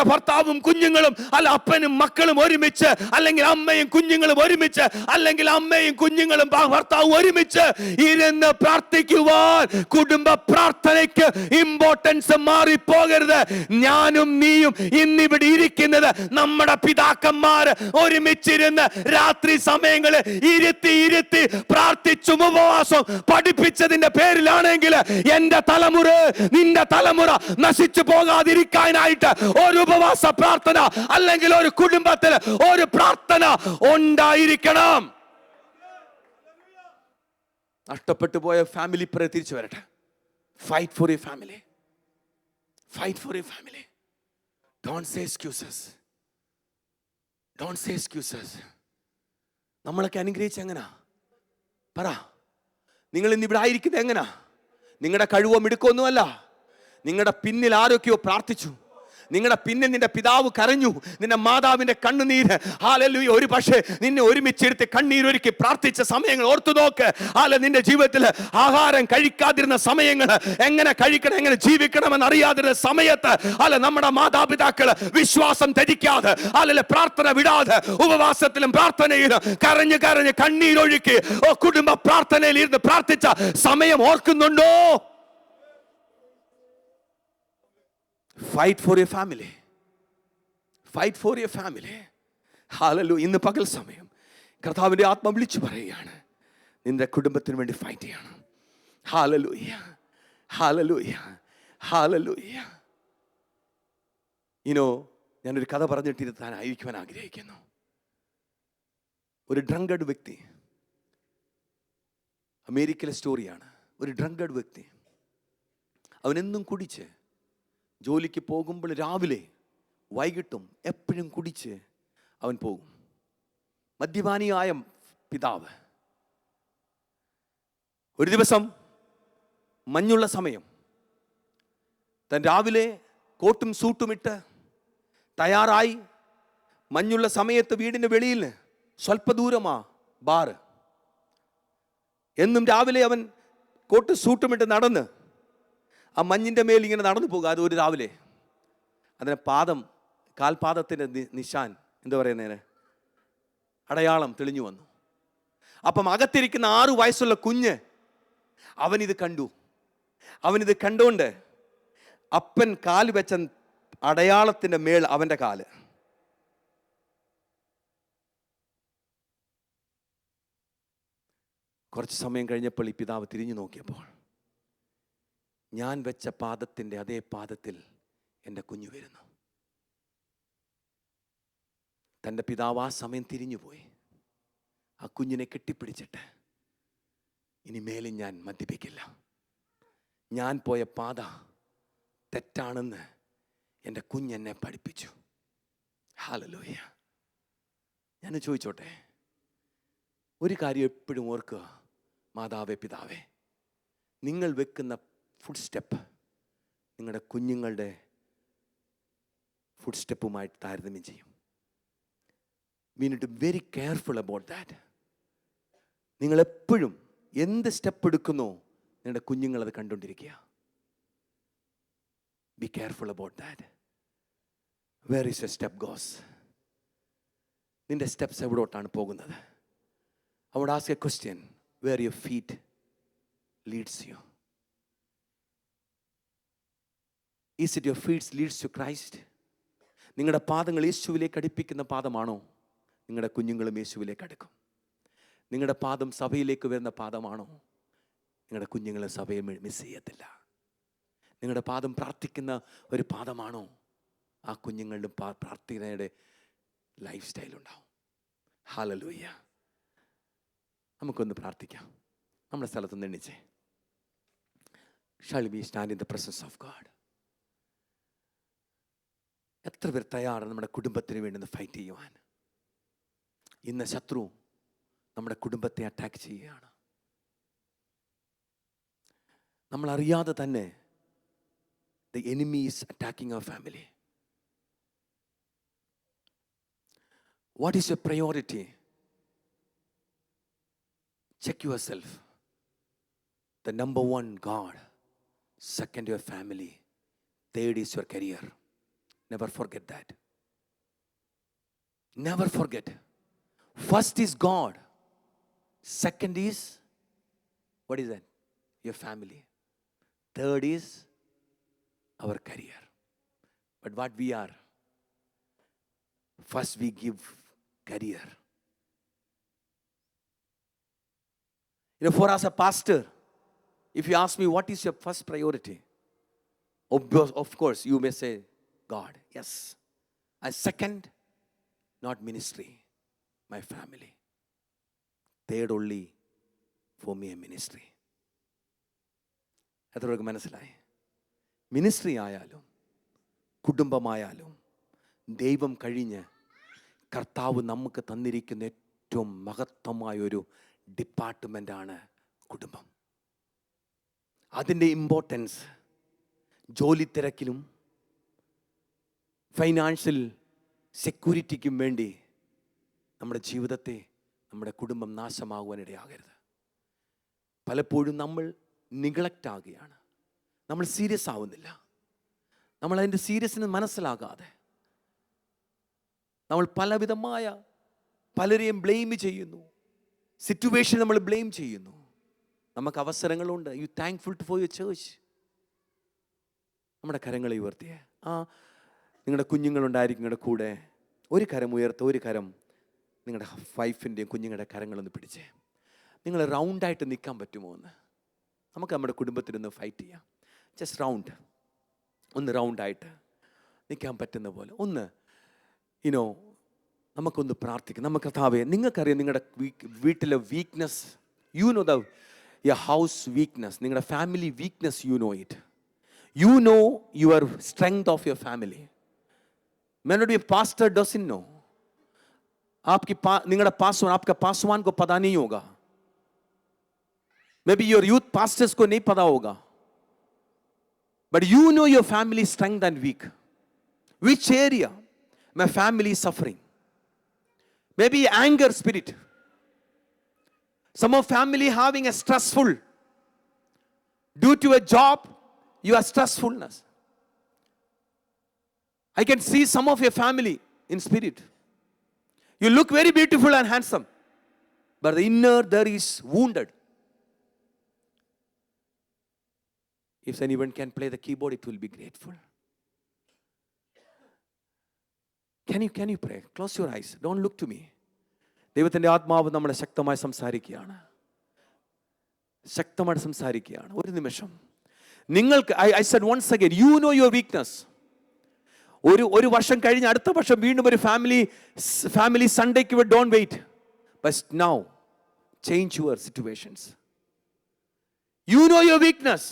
ഭർത്താവും കുഞ്ഞുങ്ങളും അല്ല അപ്പനും മക്കളും ഒരുമിച്ച്, അല്ലെങ്കിൽ അമ്മയും കുഞ്ഞുങ്ങളും ഒരുമിച്ച്, അല്ലെങ്കിൽ അമ്മയും കുഞ്ഞുങ്ങളും ഭർത്താവും ഒരുമിച്ച് ഇരുന്ന് പ്രാർത്ഥിക്കുവാൻ കുടുംബ പ്രാർത്ഥനയ്ക്ക് ഇമ്പോർട്ടൻസ് മാറിപ്പോകരുത്. ഞാനും നീയും ഇന്നിവിടെ ഇരിക്കുന്നത് നമ്മുടെ പിതാക്കന്മാര് ഒരുമിച്ചിരുന്ന് രാത്രി സമയങ്ങളിൽ ഇരുത്തി പ്രാർത്ഥിച്ചും ഉപവാസം പഠിപ്പിച്ചതിന്റെ പേരിലാണെങ്കിൽ എന്റെ തലമുറ നിന്റെ തലമുറ നശിച്ചു പോകാതിരിക്കാനായിട്ട് ഒരു ഉപവാസ പ്രാർത്ഥന അല്ലെങ്കിൽ ഒരു കുടുംബത്തിൽ ഒരു പ്രാർത്ഥന ഉണ്ടായിരിക്കണം. നഷ്ടപ്പെട്ടു പോയ ഫാമിലി പ്രേ തിരിച്ചു വരട്ടെ. Fight for your family. Fight for your family. Don't say excuses. Don't say excuses. നമ്മളൊക്കെ അനുഗ്രഹിച്ച് എങ്ങനാ പറ? നിങ്ങൾ ഇന്ന് ഇവിടെ ആയിരിക്കുന്നത് എങ്ങനാ? നിങ്ങളുടെ കഴിവോ മിടുക്കൊന്നുമല്ല. നിങ്ങളുടെ പിന്നിൽ ആരൊക്കെയോ പ്രാർത്ഥിച്ചു. നിങ്ങളുടെ പിന്നിൽ നിന്റെ പിതാവ് കരഞ്ഞു. നിന്റെ മാതാവിന്റെ കണ്ണുനീര്, ഹല്ലേലൂയ, ഒരു പക്ഷേ നിന്നെ ഒരുമിച്ചെടുത്ത് കണ്ണീരൊരുക്കി പ്രാർത്ഥിച്ച സമയങ്ങൾ ഓർത്തു നോക്ക്. നിന്റെ ജീവിതത്തിൽ ആഹാരം കഴിക്കാതിരുന്ന സമയങ്ങൾ, എങ്ങനെ കഴിക്കണം എങ്ങനെ ജീവിക്കണമെന്ന് അറിയാതിരുന്ന സമയത്ത് നമ്മുടെ മാതാപിതാക്കള് വിശ്വാസം ധരിക്കാതെ പ്രാർത്ഥന വിടാതെ ഉപവാസത്തിലും പ്രാർത്ഥനയിലും കരഞ്ഞ് കണ്ണീരൊഴുക്കി കുടുംബ പ്രാർത്ഥനയിൽ ഇരുന്ന് പ്രാർത്ഥിച്ച സമയം ഓർക്കുന്നുണ്ടോ? Fight for your family. Fight for your family. Hallelujah. ഇന്ന് പകൽ സമയം കർത്താവിന്റെ ആത്മ വിളിച്ചു പറയുകയാണ്, നിന്റെ കുടുംബത്തിന് വേണ്ടി ഫൈറ്റ് ചെയ്യണം. ഹല്ലേലൂയ, ഹല്ലേലൂയ, ഹല്ലേലൂയ. ഞാനൊരു കഥ പറഞ്ഞിട്ടിരുത്താനായിരിക്കുവാൻ ആഗ്രഹിക്കുന്നു. ഒരു ഡ്രങ്കഡ് വ്യക്തി, അമേരിക്കയിലെ സ്റ്റോറിയാണ്. ഒരു ഡ്രങ്കഡ് വ്യക്തി, അവനെന്നും കുടിച്ച് ജോലിക്ക് പോകുമ്പോൾ രാവിലെ വൈകിട്ടും എപ്പോഴും കുടിച്ച് അവൻ പോകും. മദ്യപാനിയായ പിതാവ് ഒരു ദിവസം മഞ്ഞുള്ള സമയം താൻ രാവിലെ കോട്ടും സൂട്ടും ഇട്ട് തയ്യാറായി മഞ്ഞുള്ള സമയത്ത് വീടിൻ്റെ വെളിയിൽ സ്വല്പ ദൂരമാ ബാറ്. എന്നും രാവിലെ അവൻ കോട്ടും സൂട്ടും ഇട്ട് നടന്ന് ആ മഞ്ഞിൻ്റെ മേൽ ഇങ്ങനെ നടന്നു പോകുക. അത് ഒരു രാവിലെ അതിന് കാൽപാദത്തിൻ്റെ നിശാൻ എന്താ പറയുന്നതിന് അടയാളം തെളിഞ്ഞു വന്നു. അപ്പം അകത്തിരിക്കുന്ന 6 വയസ്സുള്ള കുഞ്ഞ് അവനിത് കണ്ടു. അവനിത് കണ്ടുകൊണ്ട് അപ്പൻ കാല് വെച്ച അടയാളത്തിൻ്റെ മേൽ അവൻ്റെ കാല്. കുറച്ച് സമയം കഴിഞ്ഞപ്പോൾ ഈ പിതാവ് തിരിഞ്ഞു നോക്കിയപ്പോൾ ഞാൻ വെച്ച പാദത്തിൻ്റെ അതേ പാദത്തിൽ എൻ്റെ കുഞ്ഞു വരുന്നു. തൻ്റെ പിതാവ് ആ സമയം തിരിഞ്ഞുപോയി ആ കുഞ്ഞിനെ കെട്ടിപ്പിടിച്ചിട്ട്, ഇനി മേലിൽ ഞാൻ മദ്യപിക്കില്ല, ഞാൻ പോയ പാത തെറ്റാണെന്ന് എൻ്റെ കുഞ്ഞെന്നെ പഠിപ്പിച്ചു. ഹല്ലേലൂയ. ഞാൻ ചോദിച്ചോട്ടെ, ഒരു കാര്യം എപ്പോഴും ഓർക്കുക, മാതാവേ പിതാവേ, നിങ്ങൾ വെക്കുന്ന ഫുഡ് സ്റ്റെപ്പ് നിങ്ങളുടെ കുഞ്ഞുങ്ങളുടെ ഫുഡ് സ്റ്റെപ്പുമായിട്ട് താരതമ്യം ചെയ്യും. We need to very careful about that. നിങ്ങൾ എപ്പോഴും എന്ത് സ്റ്റെപ്പ് എടുക്കുന്നോ നിങ്ങളുടെ കുഞ്ഞുങ്ങൾ അത് കണ്ടുകൊണ്ടിരിക്കുക. Be careful about that. Where is a step goes? നിന്റെ സ്റ്റെപ്സ് എവിടോട്ടാണ് പോകുന്നത്? I would ask a question, where your feet leads you. Is it your feet leads to Christ? നിങ്ങളുടെ പാദങ്ങൾ യേശുവിലേക്ക് അടുപ്പിക്കുന്ന പാദമാണോ? നിങ്ങളുടെ കുഞ്ഞുങ്ങളും യേശുവിലേക്ക് അടുക്കും. നിങ്ങളുടെ പാദം സഭയിലേക്ക് വരുന്ന പാദമാണോ? നിങ്ങളുടെ കുഞ്ഞുങ്ങളെ സഭയെ മിസ് ചെയ്യത്തില്ല. നിങ്ങളുടെ പാദം പ്രാർത്ഥിക്കുന്ന ഒരു പാദമാണോ? ആ കുഞ്ഞുങ്ങളുടെ പ്രാർത്ഥനയുടെ ലൈഫ് സ്റ്റൈൽ ഉണ്ടാവും. ഹല്ലേലൂയ. നമുക്കൊന്ന് പ്രാർത്ഥിക്കാം. നമ്മുടെ സ്ഥലത്തുനിന്ന് എണ്ണിച്ചേ. Shall we stand in the presence of God? എത്ര പേർ തയ്യാറാണ് നമ്മുടെ കുടുംബത്തിന് വേണ്ടി ഫൈറ്റ് ചെയ്യുവാൻ? ഇന്ന് ശത്രു നമ്മുടെ കുടുംബത്തെ അറ്റാക്ക് ചെയ്യുകയാണ്. നമ്മൾ അറിയാതെ തന്നെ the enemy is attacking our family. What is your priority? Check yourself. The number one, God. Second, your family. Third is your career. Never forget that. Never forget. First is God. Second is, what is that? Your family. Third is our career. But what we are? First we give career. For us a pastor, if you ask me what is your first priority, of course you may say God. Yes. As second, not ministry, my family. Third only for me a ministry. എത്രയൊക്കെ മനസ്സിലായി? Ministry ആയാലും കുടുംബമായാലും ദൈവം കഴിഞ്ഞ് കർത്താവ് നമുക്ക് തന്നിരിക്കുന്ന ഏറ്റവും മഹത്വമായൊരു ഡിപ്പാർട്ട്മെൻ്റാണ് കുടുംബം. അതിൻ്റെ ഇമ്പോർട്ടൻസ് ജോലി തിരക്കിലും ഫൈനാൻഷ്യൽ സെക്യൂരിറ്റിക്കും വേണ്ടി നമ്മുടെ ജീവിതത്തെ, നമ്മുടെ കുടുംബം നാശമാകുവാനിടയാകരുത്. പലപ്പോഴും നമ്മൾ നിഗ്ലക്റ്റ് ആകുകയാണ്. നമ്മൾ സീരിയസ് ആവുന്നില്ല. നമ്മൾ അതിൻ്റെ സീരിയസ്നെസ് മനസ്സിലാകാതെ നമ്മൾ പലവിധമായ പലരെയും ബ്ലെയിം ചെയ്യുന്നു. സിറ്റുവേഷൻ നമ്മൾ ബ്ലെയിം ചെയ്യുന്നു. നമുക്ക് അവസരങ്ങളുണ്ട്. You thankful for your church. നമ്മുടെ കരങ്ങളെ ഉയർത്തിയേ. നിങ്ങളുടെ കുഞ്ഞുങ്ങളുണ്ടായിരിക്കും നിങ്ങളുടെ കൂടെ. ഒരു കരം ഉയർത്ത, ഒരു കരം നിങ്ങളുടെ വൈഫിൻ്റെയും കുഞ്ഞുങ്ങളുടെ കരങ്ങളൊന്ന് പിടിച്ചേ. നിങ്ങൾ റൗണ്ടായിട്ട് നിൽക്കാൻ പറ്റുമോ എന്ന്? നമുക്ക് നമ്മുടെ കുടുംബത്തിനൊന്ന് ഫൈറ്റ് ചെയ്യാം. ജസ്റ്റ് ഒന്ന് റൗണ്ടായിട്ട് നിൽക്കാൻ പറ്റുന്ന പോലെ ഒന്ന് നമുക്കൊന്ന് പ്രാർത്ഥിക്കാം. നമുക്ക് കർത്താവേ, നിങ്ങൾക്കറിയാം നിങ്ങളുടെ വീട്ടിലെ weakness. You know your house weakness, നിങ്ങളുടെ family weakness. You know it. You know your strength of your family. May not be pastor doesn't know. आपका पासवान को पता नहीं होगा. Maybe your youth pastors को नहीं पता होगा. But you know your family strength and weak. Which area my family is suffering? Maybe anger spirit. Some of family having a stressful due to a job. You are stressfulness. I can see some of your family in spirit. You look very beautiful and handsome, but the inner there is wounded. If anyone can play the keyboard, it will be grateful. Can you pray? Close your eyes. Don't look to me. ദൈവത്തിൻ്റെ ആത്മാവ് നമ്മളെ ശക്തമായി സംസാരിക്കുകയാണ്. ഒരു നിമിഷം നിങ്ങൾക്ക് I said once again, you know your weakness. ഒരു വർഷം കഴിഞ്ഞ് അടുത്ത വർഷം വീണ്ടും ഒരു family സൺഡേക്ക് don't wait. But now change your situations. You know your weakness.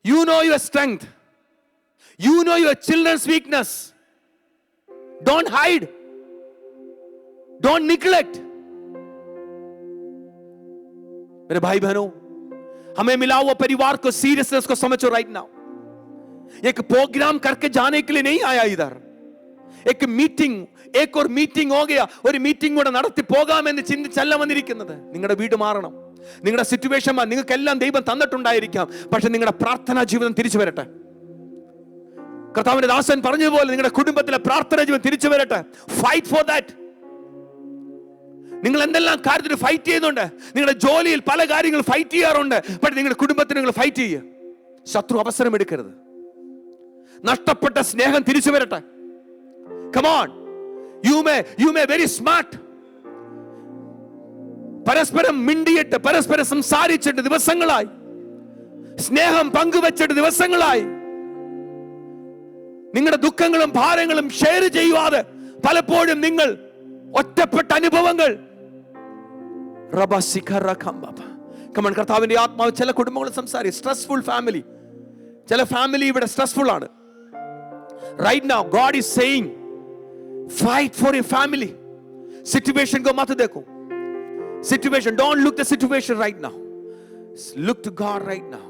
You know your strength. You know your children's weakness. Don't hide. Don't neglect. मेरे भाई बहनों, हमें मिला हुआ परिवार को सीरियसनेस को समझो राइट नाउ. एक प्रोग्राम करके जाने के लिए नहीं आया इधर. एक और मीटिंग हो गया. ഒരു മീറ്റിംഗ് കൂടെ നടത്തി പോകാമെന്ന് ചിന്തിച്ചല്ല വന്നിരിക്കുന്നത്. നിങ്ങളുടെ വീട് മാറണം, നിങ്ങളുടെ സിറ്റുവേഷൻ മാറണം. നിങ്ങൾക്കെല്ലാം ദൈവം തന്നിട്ടുണ്ടായിരിക്കാം, പക്ഷെ നിങ്ങളുടെ പ്രാർത്ഥനാ ജീവിതം തിരിച്ചു വരട്ടെ. കർത്താവിന്റെ ദാസൻ പറഞ്ഞതുപോലെ നിങ്ങളുടെ കുടുംബത്തിലെ പ്രാർത്ഥനാ ജീവിതം തിരിച്ചു വരട്ടെ. Fight for that. നിങ്ങൾ എന്തെല്ലാം കാര്യത്തിൽ ഫൈറ്റ് ചെയ്യുന്നുണ്ട്. നിങ്ങളുടെ ജോലിയിൽ പല കാര്യങ്ങൾ ഫൈറ്റ് ചെയ്യാറുണ്ട്, പക്ഷെ നിങ്ങളുടെ കുടുംബത്തിന് നിങ്ങൾ ഫൈറ്റ് ചെയ്യുക. ശത്രു അവസരം എടുക്കരുത്. നഷ്ടപ്പെട്ട സ്നേഹം തിരിച്ചു വരട്ടെ. Come on. You may very smart. പരസ്പരം മിണ്ടിയിട്ട് പരസ്പരം സംസാരിച്ചിട്ട് ദിവസങ്ങളായി, സ്നേഹം പങ്കുവച്ചിട്ട് ദിവസങ്ങളായി. നിങ്ങളുടെ ദുഃഖങ്ങളും ഭാരങ്ങളും ഷെയർ ചെയ്യുവാതെ പലപ്പോഴും നിങ്ങൾ ഒറ്റപ്പെട്ട അനുഭവങ്ങൾ. കർത്താവിന്റെ ആത്മാവ് ചില കുടുംബങ്ങൾ സംസാരിക്കും. സ്ട്രെസ്ഫുൾ ഫാമിലി, ചില ഫാമിലി ഇവിടെ സ്ട്രെസ്ഫുൾ ആണ്. Right now God is saying, fight for your family. Situation ko mat dekho. Situation, don't look the situation right now. Look to God right now.